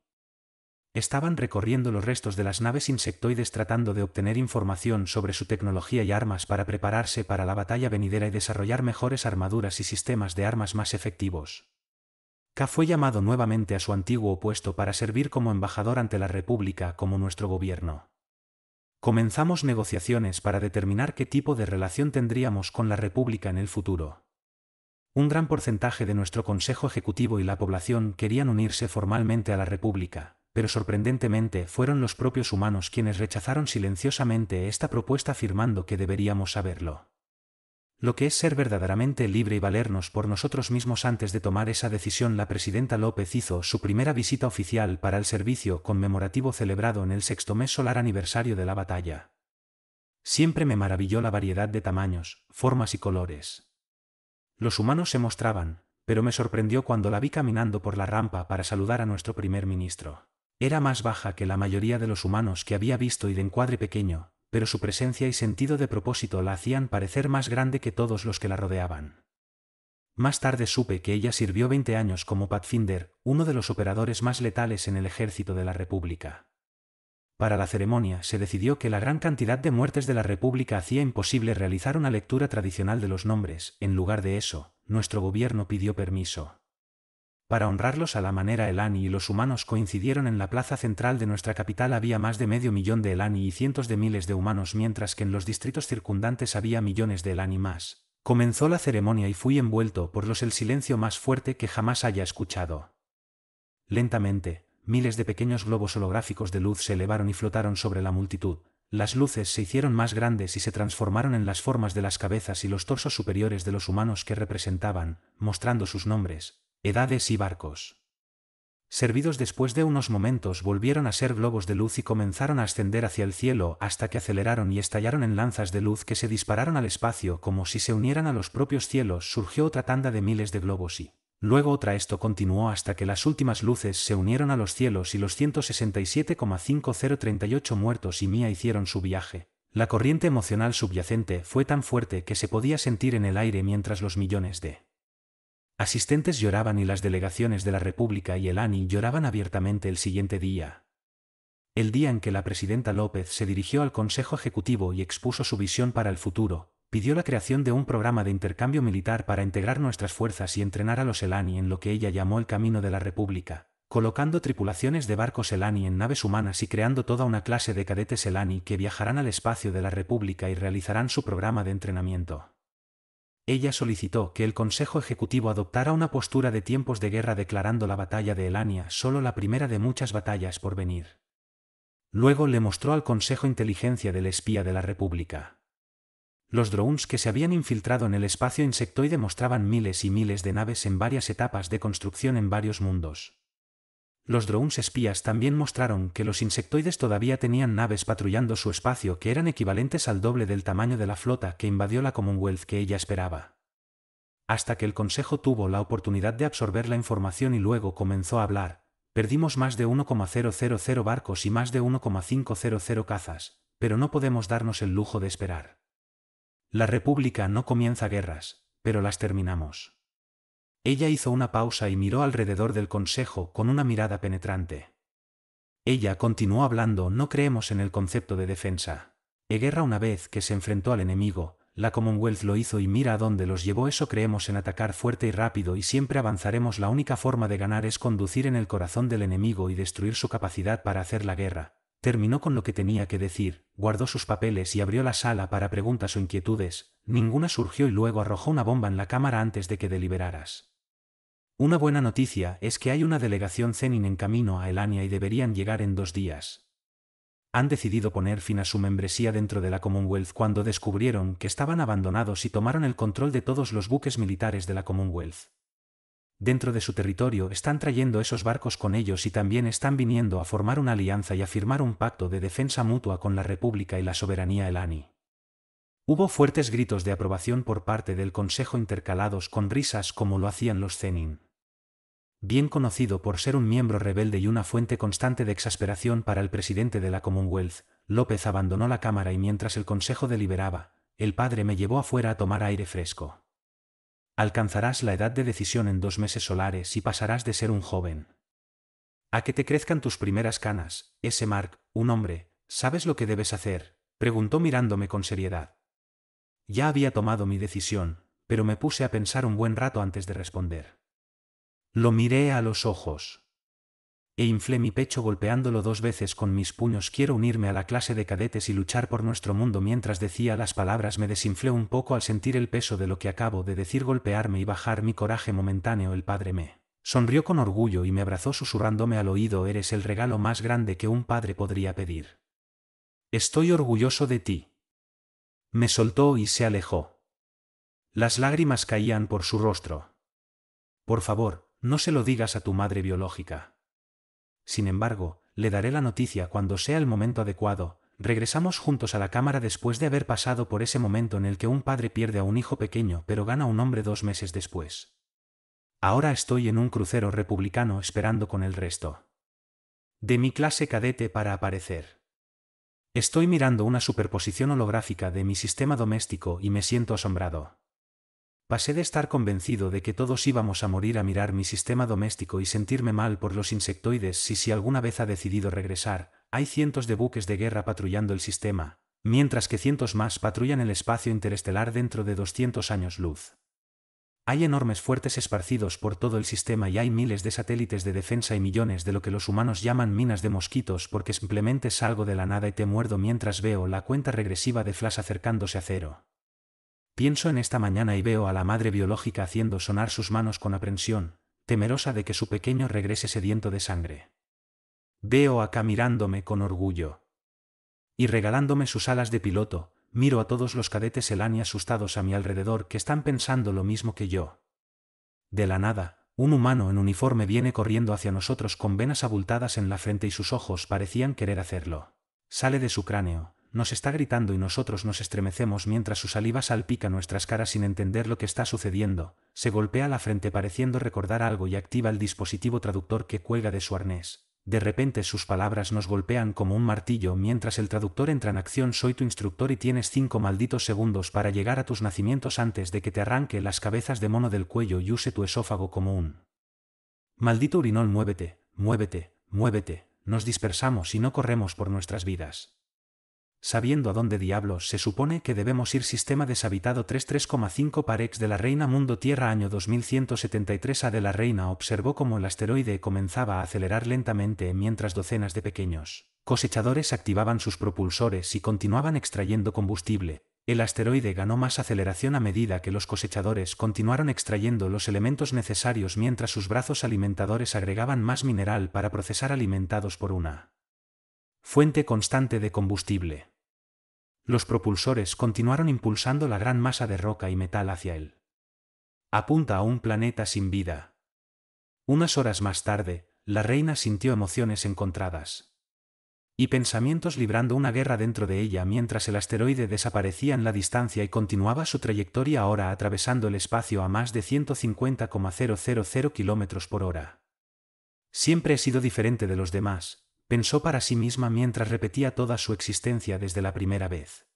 estaban recorriendo los restos de las naves insectoides tratando de obtener información sobre su tecnología y armas para prepararse para la batalla venidera y desarrollar mejores armaduras y sistemas de armas más efectivos. K fue llamado nuevamente a su antiguo puesto para servir como embajador ante la República como nuestro gobierno. Comenzamos negociaciones para determinar qué tipo de relación tendríamos con la República en el futuro. Un gran porcentaje de nuestro Consejo Ejecutivo y la población querían unirse formalmente a la República, pero sorprendentemente fueron los propios humanos quienes rechazaron silenciosamente esta propuesta afirmando que deberíamos saberlo. Lo que es ser verdaderamente libre y valernos por nosotros mismos. Antes de tomar esa decisión, la presidenta López hizo su primera visita oficial para el servicio conmemorativo celebrado en el 6º mes solar aniversario de la batalla. Siempre me maravilló la variedad de tamaños, formas y colores. Los humanos se mostraban, pero me sorprendió cuando la vi caminando por la rampa para saludar a nuestro primer ministro. Era más baja que la mayoría de los humanos que había visto y de encuadre pequeño, pero su presencia y sentido de propósito la hacían parecer más grande que todos los que la rodeaban. Más tarde supe que ella sirvió 20 años como Pathfinder, uno de los operadores más letales en el ejército de la República. Para la ceremonia se decidió que la gran cantidad de muertes de la República hacía imposible realizar una lectura tradicional de los nombres. En lugar de eso, nuestro gobierno pidió permiso. Para honrarlos a la manera Elani y los humanos coincidieron en la plaza central de nuestra capital. Había más de medio millón de Elani y cientos de miles de humanos, mientras que en los distritos circundantes había millones de Elani más. Comenzó la ceremonia y fui envuelto por el silencio más fuerte que jamás haya escuchado. Lentamente, miles de pequeños globos holográficos de luz se elevaron y flotaron sobre la multitud. Las luces se hicieron más grandes y se transformaron en las formas de las cabezas y los torsos superiores de los humanos que representaban, mostrando sus nombres, edades y barcos. Servidos después de unos momentos volvieron a ser globos de luz y comenzaron a ascender hacia el cielo hasta que aceleraron y estallaron en lanzas de luz que se dispararon al espacio como si se unieran a los propios cielos. Surgió otra tanda de miles de globos y luego otra. Esto continuó hasta que las últimas luces se unieron a los cielos y los 167,5038 muertos y Mía hicieron su viaje. La corriente emocional subyacente fue tan fuerte que se podía sentir en el aire mientras los millones de asistentes lloraban y las delegaciones de la República y Elani lloraban abiertamente. El siguiente día, el día en que la presidenta López se dirigió al Consejo Ejecutivo y expuso su visión para el futuro, pidió la creación de un programa de intercambio militar para integrar nuestras fuerzas y entrenar a los Elani en lo que ella llamó el camino de la República, colocando tripulaciones de barcos Elani en naves humanas y creando toda una clase de cadetes Elani que viajarán al espacio de la República y realizarán su programa de entrenamiento. Ella solicitó que el Consejo Ejecutivo adoptara una postura de tiempos de guerra declarando la batalla de Elania solo la primera de muchas batallas por venir. Luego le mostró al Consejo inteligencia del espía de la República. Los drones que se habían infiltrado en el espacio insectoide mostraban miles y miles de naves en varias etapas de construcción en varios mundos. Los drones espías también mostraron que los insectoides todavía tenían naves patrullando su espacio que eran equivalentes al doble del tamaño de la flota que invadió la Commonwealth que ella esperaba. Hasta que el Consejo tuvo la oportunidad de absorber la información y luego comenzó a hablar, perdimos más de 1,000 barcos y más de 1,500 cazas, pero no podemos darnos el lujo de esperar. La República no comienza guerras, pero las terminamos. Ella hizo una pausa y miró alrededor del Consejo con una mirada penetrante. Ella continuó hablando: no creemos en el concepto de defensa. Guerra una vez que se enfrentó al enemigo, la Commonwealth lo hizo y mira a dónde los llevó. Eso creemos en atacar fuerte y rápido y siempre avanzaremos. La única forma de ganar es conducir en el corazón del enemigo y destruir su capacidad para hacer la guerra. Terminó con lo que tenía que decir, guardó sus papeles y abrió la sala para preguntas o inquietudes. Ninguna surgió y luego arrojó una bomba en la cámara antes de que deliberaras. Una buena noticia es que hay una delegación Zenin en camino a Elania y deberían llegar en 2 días. Han decidido poner fin a su membresía dentro de la Commonwealth cuando descubrieron que estaban abandonados y tomaron el control de todos los buques militares de la Commonwealth. Dentro de su territorio están trayendo esos barcos con ellos y también están viniendo a formar una alianza y a firmar un pacto de defensa mutua con la República y la soberanía Elani. Hubo fuertes gritos de aprobación por parte del consejo intercalados con risas como lo hacían los Zenin. Bien conocido por ser un miembro rebelde y una fuente constante de exasperación para el presidente de la Commonwealth, López abandonó la cámara y mientras el consejo deliberaba, el padre me llevó afuera a tomar aire fresco. Alcanzarás la edad de decisión en 2 meses solares y pasarás de ser un joven a que te crezcan tus primeras canas. Mark, un hombre, ¿sabes lo que debes hacer?, preguntó mirándome con seriedad. Ya había tomado mi decisión, pero me puse a pensar un buen rato antes de responder. Lo miré a los ojos e inflé mi pecho golpeándolo 2 veces con mis puños. Quiero unirme a la clase de cadetes y luchar por nuestro mundo. Mientras decía las palabras me desinflé un poco al sentir el peso de lo que acabo de decir golpearme y bajar mi coraje momentáneo. El padre me sonrió con orgullo y me abrazó susurrándome al oído: eres el regalo más grande que un padre podría pedir. Estoy orgulloso de ti. Me soltó y se alejó. Las lágrimas caían por su rostro. Por favor, no se lo digas a tu madre biológica. Sin embargo, le daré la noticia cuando sea el momento adecuado. Regresamos juntos a la cámara después de haber pasado por ese momento en el que un padre pierde a un hijo pequeño pero gana a un hombre 2 meses después. Ahora estoy en un crucero republicano esperando con el resto de mi clase cadete para aparecer. Estoy mirando una superposición holográfica de mi sistema doméstico y me siento asombrado. Pasé de estar convencido de que todos íbamos a morir a mirar mi sistema doméstico y sentirme mal por los insectoides. Si alguna vez ha decidido regresar, hay cientos de buques de guerra patrullando el sistema, mientras que cientos más patrullan el espacio interestelar dentro de 200 años luz. Hay enormes fuertes esparcidos por todo el sistema y hay miles de satélites de defensa y millones de lo que los humanos llaman minas de mosquitos, porque simplemente salgo de la nada y te muerdo mientras veo la cuenta regresiva de Flash acercándose a 0. Pienso en esta mañana y veo a la madre biológica haciendo sonar sus manos con aprensión, temerosa de que su pequeño regrese sediento de sangre. Veo a K mirándome con orgullo y regalándome sus alas de piloto. Miro a todos los cadetes Elani asustados a mi alrededor que están pensando lo mismo que yo. De la nada, un humano en uniforme viene corriendo hacia nosotros con venas abultadas en la frente y sus ojos parecían querer hacerlo. Sale de su cráneo. Nos está gritando y nosotros nos estremecemos mientras su saliva salpica nuestras caras sin entender lo que está sucediendo. Se golpea la frente pareciendo recordar algo y activa el dispositivo traductor que cuelga de su arnés. De repente sus palabras nos golpean como un martillo mientras el traductor entra en acción. Soy tu instructor y tienes 5 malditos segundos para llegar a tus nacimientos antes de que te arranque las cabezas de mono del cuello y use tu esófago como un maldito urinol. Muévete, muévete, muévete. Nos dispersamos y no corremos por nuestras vidas. Sabiendo a dónde diablos se supone que debemos ir. Sistema deshabitado 3.3,5 Parex de la Reina. Mundo Tierra año 2173. A de la Reina observó cómo el asteroide comenzaba a acelerar lentamente mientras docenas de pequeños cosechadores activaban sus propulsores y continuaban extrayendo combustible. El asteroide ganó más aceleración a medida que los cosechadores continuaron extrayendo los elementos necesarios mientras sus brazos alimentadores agregaban más mineral para procesar, alimentados por una fuente constante de combustible. Los propulsores continuaron impulsando la gran masa de roca y metal hacia él. Apunta a un planeta sin vida. Unas horas más tarde, la reina sintió emociones encontradas y pensamientos, librando una guerra dentro de ella mientras el asteroide desaparecía en la distancia y continuaba su trayectoria, ahora atravesando el espacio a más de 150,000 kilómetros por hora. Siempre he sido diferente de los demás, pensó para sí misma mientras repetía toda su existencia desde la primera vez.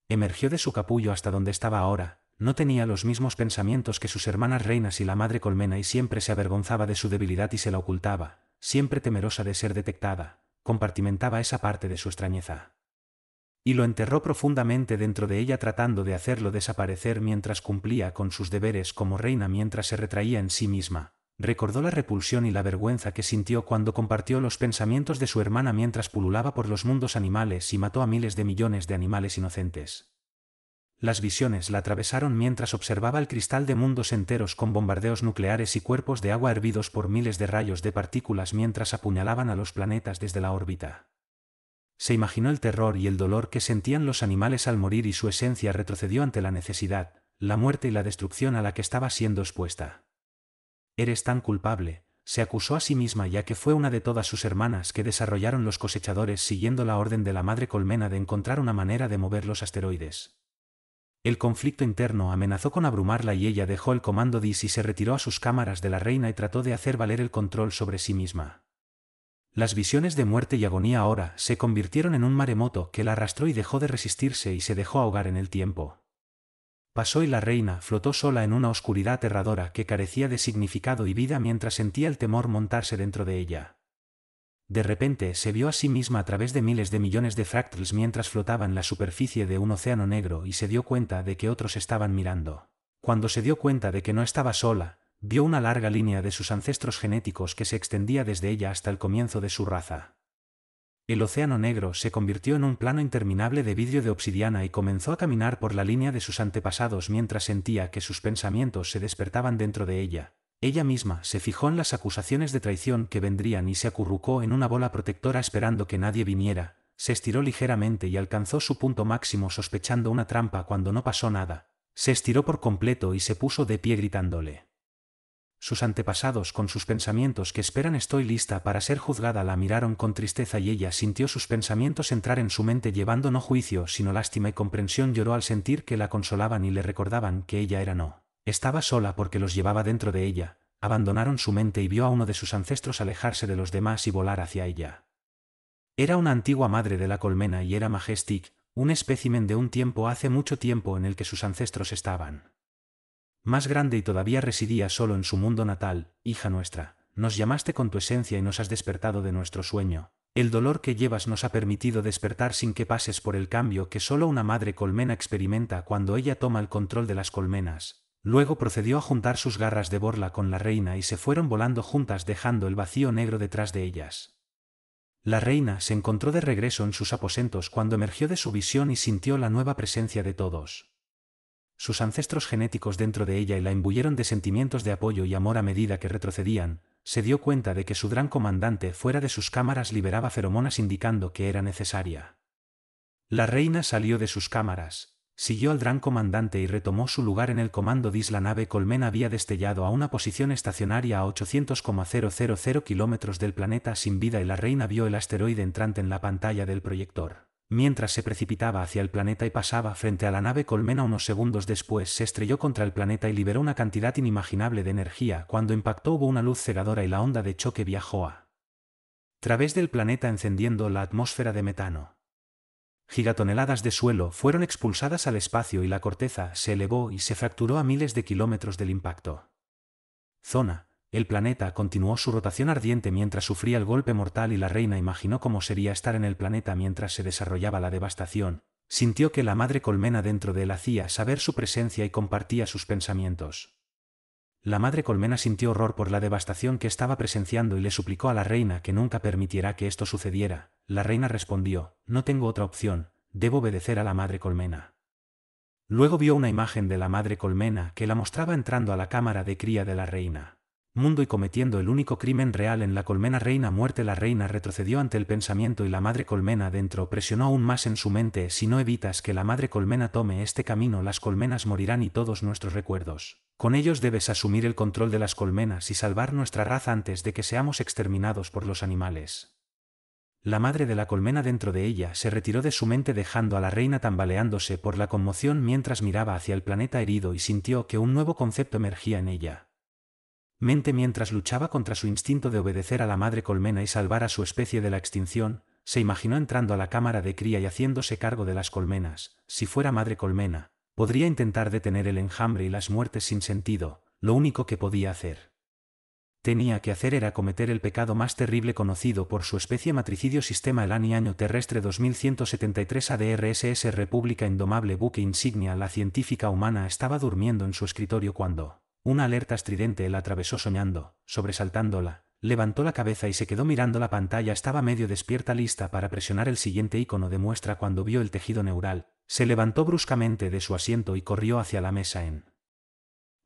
Emergió de su capullo hasta donde estaba ahora. No tenía los mismos pensamientos que sus hermanas reinas y la madre colmena y siempre se avergonzaba de su debilidad y se la ocultaba, siempre temerosa de ser detectada. Compartimentaba esa parte de su extrañeza y lo enterró profundamente dentro de ella, tratando de hacerlo desaparecer mientras cumplía con sus deberes como reina. Mientras se retraía en sí misma, recordó la repulsión y la vergüenza que sintió cuando compartió los pensamientos de su hermana mientras pululaba por los mundos animales y mató a miles de millones de animales inocentes. Las visiones la atravesaron mientras observaba el cristal de mundos enteros con bombardeos nucleares y cuerpos de agua hervidos por miles de rayos de partículas mientras apuñalaban a los planetas desde la órbita. Se imaginó el terror y el dolor que sentían los animales al morir y su esencia retrocedió ante la necesidad, la muerte y la destrucción a la que estaba siendo expuesta. Eres tan culpable, se acusó a sí misma, ya que fue una de todas sus hermanas que desarrollaron los cosechadores siguiendo la orden de la madre colmena de encontrar una manera de mover los asteroides. El conflicto interno amenazó con abrumarla y ella dejó el comando DIS y se retiró a sus cámaras de la reina y trató de hacer valer el control sobre sí misma. Las visiones de muerte y agonía ahora se convirtieron en un maremoto que la arrastró y dejó de resistirse y se dejó ahogar en el tiempo. Pasó y la reina flotó sola en una oscuridad aterradora que carecía de significado y vida mientras sentía el temor montarse dentro de ella. De repente se vio a sí misma a través de miles de millones de fractals mientras flotaba en la superficie de un océano negro y se dio cuenta de que otros estaban mirando. Cuando se dio cuenta de que no estaba sola, vio una larga línea de sus ancestros genéticos que se extendía desde ella hasta el comienzo de su raza. El océano negro se convirtió en un plano interminable de vidrio de obsidiana y comenzó a caminar por la línea de sus antepasados mientras sentía que sus pensamientos se despertaban dentro de ella. Ella misma se fijó en las acusaciones de traición que vendrían y se acurrucó en una bola protectora esperando que nadie viniera, se estiró ligeramente y alcanzó su punto máximo sospechando una trampa cuando no pasó nada, se estiró por completo y se puso de pie gritándole. Sus antepasados con sus pensamientos que esperan estoy lista para ser juzgada la miraron con tristeza y ella sintió sus pensamientos entrar en su mente llevando no juicio sino lástima y comprensión lloró al sentir que la consolaban y le recordaban que ella era no. Estaba sola porque los llevaba dentro de ella, abandonaron su mente y vio a uno de sus ancestros alejarse de los demás y volar hacia ella. Era una antigua madre de la colmena y era Majestic, un espécimen de un tiempo hace mucho tiempo en el que sus ancestros estaban. Más grande y todavía residía solo en su mundo natal, hija nuestra, nos llamaste con tu esencia y nos has despertado de nuestro sueño. El dolor que llevas nos ha permitido despertar sin que pases por el cambio que solo una madre colmena experimenta cuando ella toma el control de las colmenas. Luego procedió a juntar sus garras de borla con la reina y se fueron volando juntas dejando el vacío negro detrás de ellas. La reina se encontró de regreso en sus aposentos cuando emergió de su visión y sintió la nueva presencia de todos. Sus ancestros genéticos dentro de ella y la imbuyeron de sentimientos de apoyo y amor a medida que retrocedían, se dio cuenta de que su gran comandante fuera de sus cámaras liberaba feromonas indicando que era necesaria. La reina salió de sus cámaras, siguió al gran comandante y retomó su lugar en el comando DIS. La nave Colmena había destellado a una posición estacionaria a 800,000 kilómetros del planeta sin vida y la reina vio el asteroide entrante en la pantalla del proyector. Mientras se precipitaba hacia el planeta y pasaba frente a la nave Colmena unos segundos después se estrelló contra el planeta y liberó una cantidad inimaginable de energía. Cuando impactó hubo una luz cegadora y la onda de choque viajó a través del planeta encendiendo la atmósfera de metano. Gigatoneladas de suelo fueron expulsadas al espacio y la corteza se elevó y se fracturó a miles de kilómetros del impacto. Zona. El planeta continuó su rotación ardiente mientras sufría el golpe mortal y la reina imaginó cómo sería estar en el planeta mientras se desarrollaba la devastación. Sintió que la madre colmena dentro de él hacía saber su presencia y compartía sus pensamientos. La madre colmena sintió horror por la devastación que estaba presenciando y le suplicó a la reina que nunca permitiera que esto sucediera. La reina respondió, no tengo otra opción, debo obedecer a la madre colmena. Luego vio una imagen de la madre colmena que la mostraba entrando a la cámara de cría de la reina. Mundo y cometiendo el único crimen real en la colmena reina muerte. La reina retrocedió ante el pensamiento y la madre colmena dentro presionó aún más en su mente si no evitas que la madre colmena tome este camino las colmenas morirán y todos nuestros recuerdos. Con ellos debes asumir el control de las colmenas y salvar nuestra raza antes de que seamos exterminados por los animales. La madre de la colmena dentro de ella se retiró de su mente dejando a la reina tambaleándose por la conmoción mientras miraba hacia el planeta herido y sintió que un nuevo concepto emergía en ella. Mente mientras luchaba contra su instinto de obedecer a la madre colmena y salvar a su especie de la extinción, se imaginó entrando a la cámara de cría y haciéndose cargo de las colmenas. Si fuera madre colmena, podría intentar detener el enjambre y las muertes sin sentido, lo único que podía hacer. Tenía que hacer era cometer el pecado más terrible conocido por su especie matricidio Sistema Elani Año Terrestre 2173 ADRSS República Indomable Buque Insignia. La científica humana estaba durmiendo en su escritorio cuando una alerta estridente la atravesó soñando, sobresaltándola, levantó la cabeza y se quedó mirando la pantalla. Estaba medio despierta lista para presionar el siguiente icono de muestra cuando vio el tejido neural, se levantó bruscamente de su asiento y corrió hacia la mesa en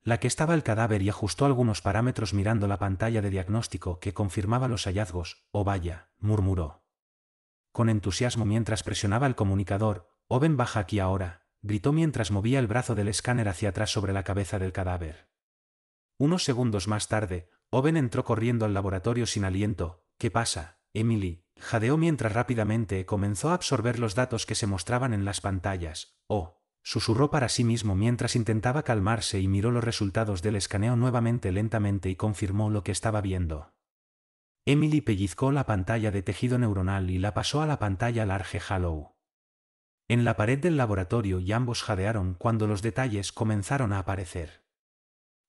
la que estaba el cadáver y ajustó algunos parámetros mirando la pantalla de diagnóstico que confirmaba los hallazgos. Oh vaya, murmuró con entusiasmo mientras presionaba el comunicador. Owen baja aquí ahora, gritó mientras movía el brazo del escáner hacia atrás sobre la cabeza del cadáver. Unos segundos más tarde, Owen entró corriendo al laboratorio sin aliento. ¿Qué pasa, Emily? Jadeó mientras rápidamente comenzó a absorber los datos que se mostraban en las pantallas. Oh, susurró para sí mismo mientras intentaba calmarse y miró los resultados del escaneo nuevamente lentamente y confirmó lo que estaba viendo. Emily pellizcó la pantalla de tejido neuronal y la pasó a la pantalla Large Hollow. En la pared del laboratorio y ambos jadearon cuando los detalles comenzaron a aparecer.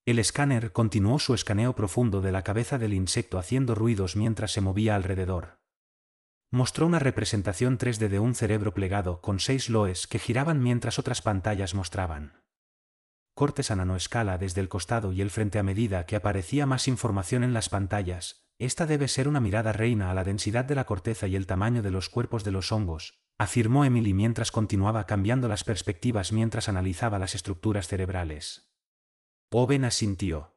El escáner continuó su escaneo profundo de la cabeza del insecto haciendo ruidos mientras se movía alrededor. Mostró una representación 3D de un cerebro plegado con 6 loes que giraban mientras otras pantallas mostraban cortes a nanoescala desde el costado y el frente a medida que aparecía más información en las pantallas. Esta debe ser una mirada reina a la densidad de la corteza y el tamaño de los cuerpos de los hongos, afirmó Emily mientras continuaba cambiando las perspectivas mientras analizaba las estructuras cerebrales. Owen asintió.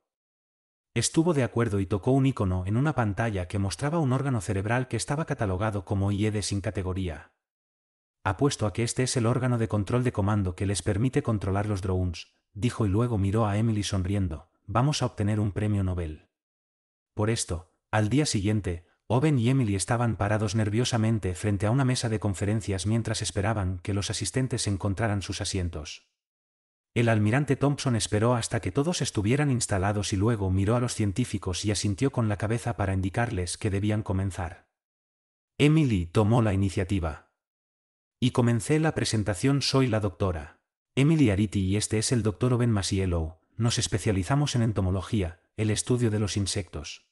Estuvo de acuerdo y tocó un icono en una pantalla que mostraba un órgano cerebral que estaba catalogado como IED sin categoría. Apuesto a que este es el órgano de control de comando que les permite controlar los drones, dijo y luego miró a Emily sonriendo. Vamos a obtener un premio Nobel. Por esto, al día siguiente, Owen y Emily estaban parados nerviosamente frente a una mesa de conferencias mientras esperaban que los asistentes encontraran sus asientos. El almirante Thompson esperó hasta que todos estuvieran instalados y luego miró a los científicos y asintió con la cabeza para indicarles que debían comenzar. Emily tomó la iniciativa. Y comencé la presentación. Soy la doctora Emily Ariti y este es el Dr. Owen Masiello. Nos especializamos en entomología, el estudio de los insectos.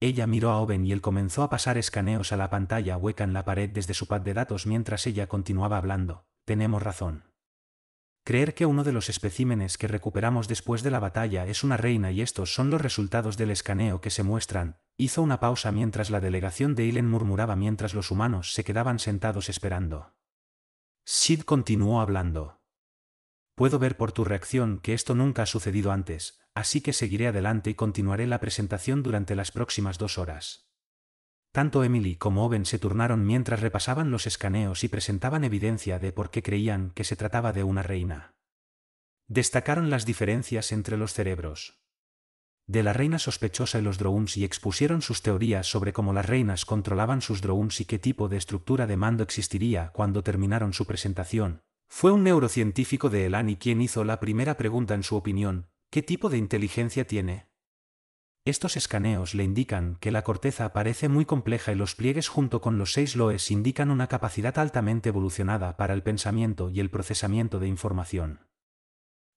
Ella miró a Owen y él comenzó a pasar escaneos a la pantalla hueca en la pared desde su pad de datos mientras ella continuaba hablando. Tenemos razón. Creer que uno de los especímenes que recuperamos después de la batalla es una reina y estos son los resultados del escaneo que se muestran. Hizo una pausa mientras la delegación de Ilen murmuraba mientras los humanos se quedaban sentados esperando. Sid continuó hablando. Puedo ver por tu reacción que esto nunca ha sucedido antes, así que seguiré adelante y continuaré la presentación durante las próximas 2 horas. Tanto Emily como Owen se turnaron mientras repasaban los escaneos y presentaban evidencia de por qué creían que se trataba de una reina. Destacaron las diferencias entre los cerebros de la reina sospechosa y los drones y expusieron sus teorías sobre cómo las reinas controlaban sus drones y qué tipo de estructura de mando existiría cuando terminaron su presentación. Fue un neurocientífico de Elani quien hizo la primera pregunta en su opinión: ¿qué tipo de inteligencia tiene? Estos escaneos le indican que la corteza parece muy compleja y los pliegues junto con los 6 loes indican una capacidad altamente evolucionada para el pensamiento y el procesamiento de información.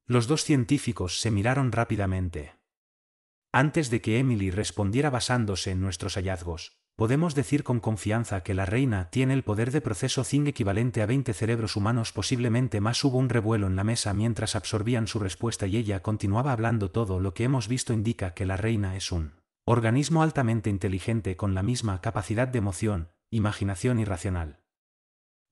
Los dos científicos se miraron rápidamente. Antes de que Emily respondiera basándose en nuestros hallazgos, podemos decir con confianza que la reina tiene el poder de proceso Zing equivalente a 20 cerebros humanos, posiblemente más. Hubo un revuelo en la mesa mientras absorbían su respuesta y ella continuaba hablando. Todo lo que hemos visto indica que la reina es un organismo altamente inteligente con la misma capacidad de emoción, imaginación y racional.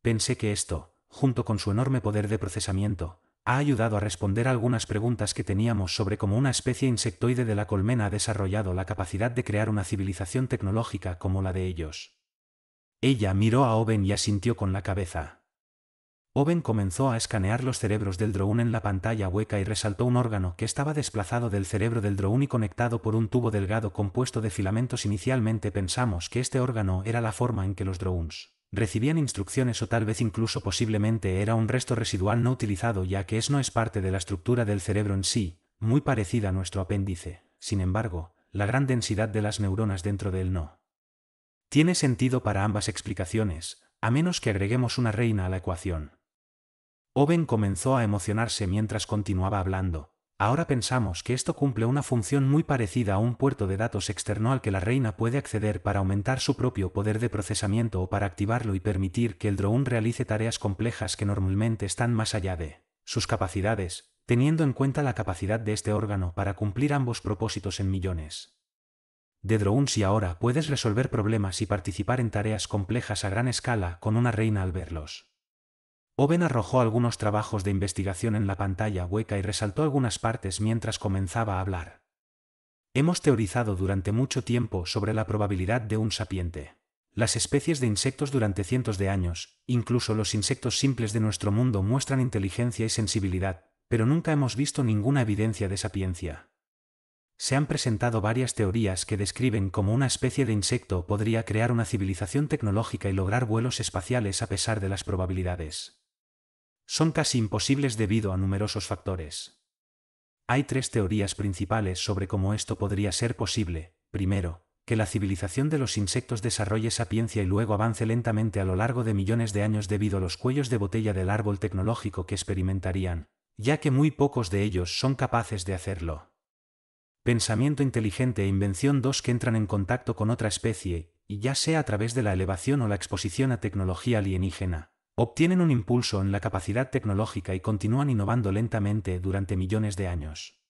Pensé que esto, junto con su enorme poder de procesamiento, ha ayudado a responder algunas preguntas que teníamos sobre cómo una especie insectoide de la colmena ha desarrollado la capacidad de crear una civilización tecnológica como la de ellos. Ella miró a Owen y asintió con la cabeza. Owen comenzó a escanear los cerebros del drone en la pantalla hueca y resaltó un órgano que estaba desplazado del cerebro del drone y conectado por un tubo delgado compuesto de filamentos. Inicialmente pensamos que este órgano era la forma en que los drones recibían instrucciones o tal vez incluso posiblemente era un resto residual no utilizado ya que no es parte de la estructura del cerebro en sí, muy parecida a nuestro apéndice. Sin embargo, la gran densidad de las neuronas dentro de él no tiene sentido para ambas explicaciones, a menos que agreguemos una reina a la ecuación. Owen comenzó a emocionarse mientras continuaba hablando. Ahora pensamos que esto cumple una función muy parecida a un puerto de datos externo al que la reina puede acceder para aumentar su propio poder de procesamiento o para activarlo y permitir que el drone realice tareas complejas que normalmente están más allá de sus capacidades, teniendo en cuenta la capacidad de este órgano para cumplir ambos propósitos en millones de drones. Y ahora puedes resolver problemas y participar en tareas complejas a gran escala con una reina al verlos. Owen arrojó algunos trabajos de investigación en la pantalla hueca y resaltó algunas partes mientras comenzaba a hablar. Hemos teorizado durante mucho tiempo sobre la probabilidad de un sapiente. Las especies de insectos durante cientos de años, incluso los insectos simples de nuestro mundo, muestran inteligencia y sensibilidad, pero nunca hemos visto ninguna evidencia de sapiencia. Se han presentado varias teorías que describen cómo una especie de insecto podría crear una civilización tecnológica y lograr vuelos espaciales a pesar de las probabilidades. son casi imposibles debido a numerosos factores. Hay tres teorías principales sobre cómo esto podría ser posible. Primero, que la civilización de los insectos desarrolle sapiencia y luego avance lentamente a lo largo de millones de años debido a los cuellos de botella del árbol tecnológico que experimentarían, ya que muy pocos de ellos son capaces de hacerlo. Pensamiento inteligente e invención 2 que entran en contacto con otra especie, y ya sea a través de la elevación o la exposición a tecnología alienígena, obtienen un impulso en la capacidad tecnológica y continúan innovando lentamente durante millones de años.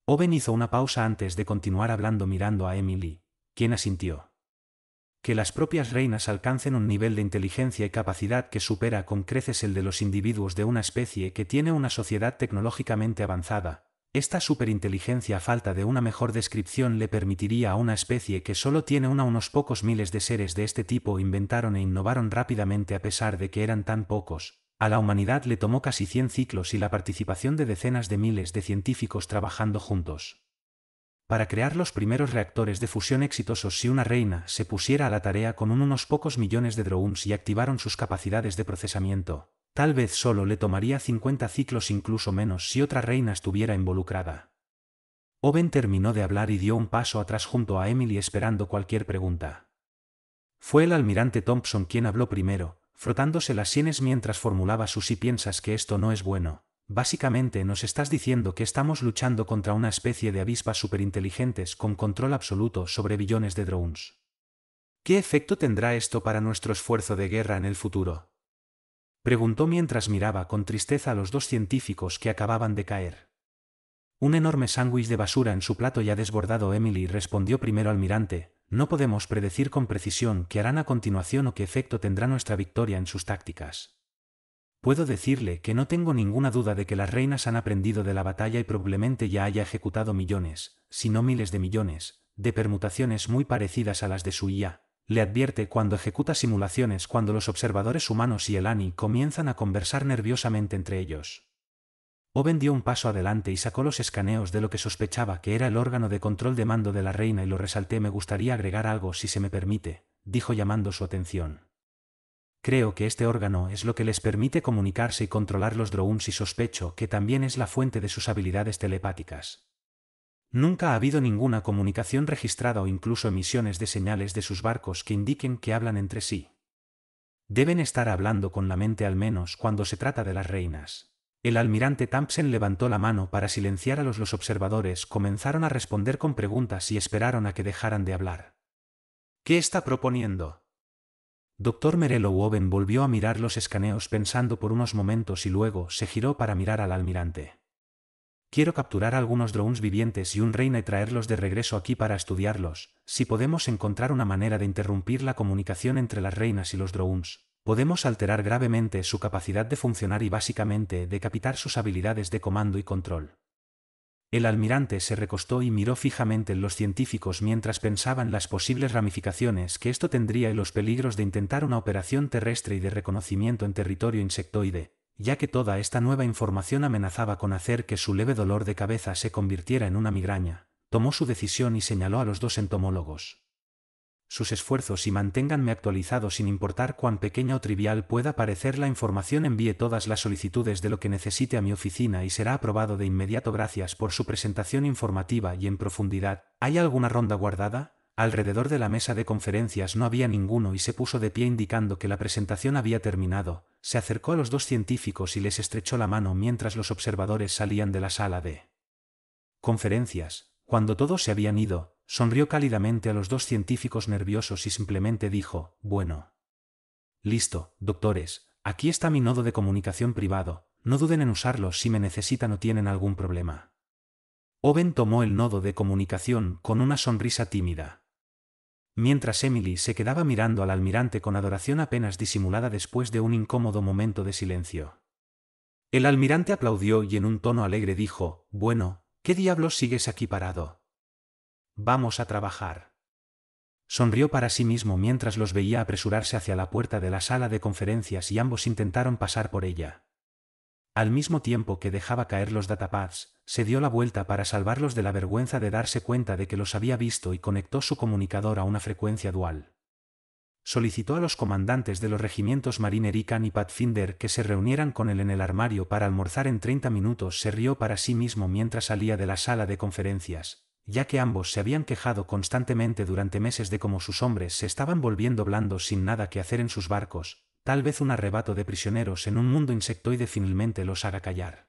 Owen hizo una pausa antes de continuar hablando mirando a Emily, quien asintió. Que las propias reinas alcancen un nivel de inteligencia y capacidad que supera con creces el de los individuos de una especie que tiene una sociedad tecnológicamente avanzada. Esta superinteligencia a falta de una mejor descripción le permitiría a una especie que solo tiene unos pocos miles de seres de este tipo inventaron e innovaron rápidamente a pesar de que eran tan pocos. A la humanidad le tomó casi 100 ciclos y la participación de decenas de miles de científicos trabajando juntos para crear los primeros reactores de fusión exitosos. Si una reina se pusiera a la tarea con unos pocos millones de drones y activaron sus capacidades de procesamiento, tal vez solo le tomaría 50 ciclos, incluso menos si otra reina estuviera involucrada. Owen terminó de hablar y dio un paso atrás junto a Emily esperando cualquier pregunta. Fue el almirante Thompson quien habló primero, frotándose las sienes mientras formulaba su "si piensas que esto no es bueno. Básicamente nos estás diciendo que estamos luchando contra una especie de avispas superinteligentes con control absoluto sobre billones de drones. ¿Qué efecto tendrá esto para nuestro esfuerzo de guerra en el futuro?", preguntó mientras miraba con tristeza a los dos científicos que acababan de caer. Un enorme sándwich de basura en su plato ya desbordado. Emily respondió primero. Almirante, no podemos predecir con precisión qué harán a continuación o qué efecto tendrá nuestra victoria en sus tácticas. Puedo decirle que no tengo ninguna duda de que las reinas han aprendido de la batalla y probablemente ya haya ejecutado millones, si no miles de millones, de permutaciones muy parecidas a las de su IA. Le advierte cuando ejecuta simulaciones cuando los observadores humanos y el ANI comienzan a conversar nerviosamente entre ellos. Owen dio un paso adelante y sacó los escaneos de lo que sospechaba que era el órgano de control de mando de la reina y lo resalté. Me gustaría agregar algo si se me permite, dijo llamando su atención. Creo que este órgano es lo que les permite comunicarse y controlar los drones y sospecho que también es la fuente de sus habilidades telepáticas. Nunca ha habido ninguna comunicación registrada o incluso emisiones de señales de sus barcos que indiquen que hablan entre sí. Deben estar hablando con la mente, al menos cuando se trata de las reinas. El almirante Thompson levantó la mano para silenciar a los observadores. Comenzaron a responder con preguntas y esperaron a que dejaran de hablar. ¿Qué está proponiendo? Dr. Merello. Owen volvió a mirar los escaneos pensando por unos momentos y luego se giró para mirar al almirante. Quiero capturar algunos drones vivientes y un reina y traerlos de regreso aquí para estudiarlos. Si podemos encontrar una manera de interrumpir la comunicación entre las reinas y los drones, podemos alterar gravemente su capacidad de funcionar y básicamente decapitar sus habilidades de comando y control. El almirante se recostó y miró fijamente en los científicos mientras pensaba en las posibles ramificaciones que esto tendría y los peligros de intentar una operación terrestre y de reconocimiento en territorio insectoide, ya que toda esta nueva información amenazaba con hacer que su leve dolor de cabeza se convirtiera en una migraña. Tomó su decisión y señaló a los dos entomólogos. Sus esfuerzos y manténganme actualizado sin importar cuán pequeña o trivial pueda parecer la información. Envíe todas las solicitudes de lo que necesite a mi oficina y será aprobado de inmediato. Gracias por su presentación informativa y en profundidad. ¿Hay alguna ronda guardada? Alrededor de la mesa de conferencias no había ninguno y se puso de pie indicando que la presentación había terminado. Se acercó a los dos científicos y les estrechó la mano mientras los observadores salían de la sala de conferencias. Cuando todos se habían ido, sonrió cálidamente a los dos científicos nerviosos y simplemente dijo: bueno. Listo, doctores, aquí está mi nodo de comunicación privado, no duden en usarlo si me necesitan o tienen algún problema. Owen tomó el nodo de comunicación con una sonrisa tímida. Mientras Emily se quedaba mirando al almirante con adoración apenas disimulada después de un incómodo momento de silencio. El almirante aplaudió y en un tono alegre dijo: bueno, ¿qué diablos sigues aquí parado? Vamos a trabajar. Sonrió para sí mismo mientras los veía apresurarse hacia la puerta de la sala de conferencias y ambos intentaron pasar por ella. Al mismo tiempo que dejaba caer los datapads, se dio la vuelta para salvarlos de la vergüenza de darse cuenta de que los había visto y conectó su comunicador a una frecuencia dual. Solicitó a los comandantes de los regimientos Marine Rican y Pathfinder que se reunieran con él en el armario para almorzar en 30 minutos. Se rió para sí mismo mientras salía de la sala de conferencias, ya que ambos se habían quejado constantemente durante meses de cómo sus hombres se estaban volviendo blandos sin nada que hacer en sus barcos. Tal vez un arrebato de prisioneros en un mundo insectoide finalmente los haga callar.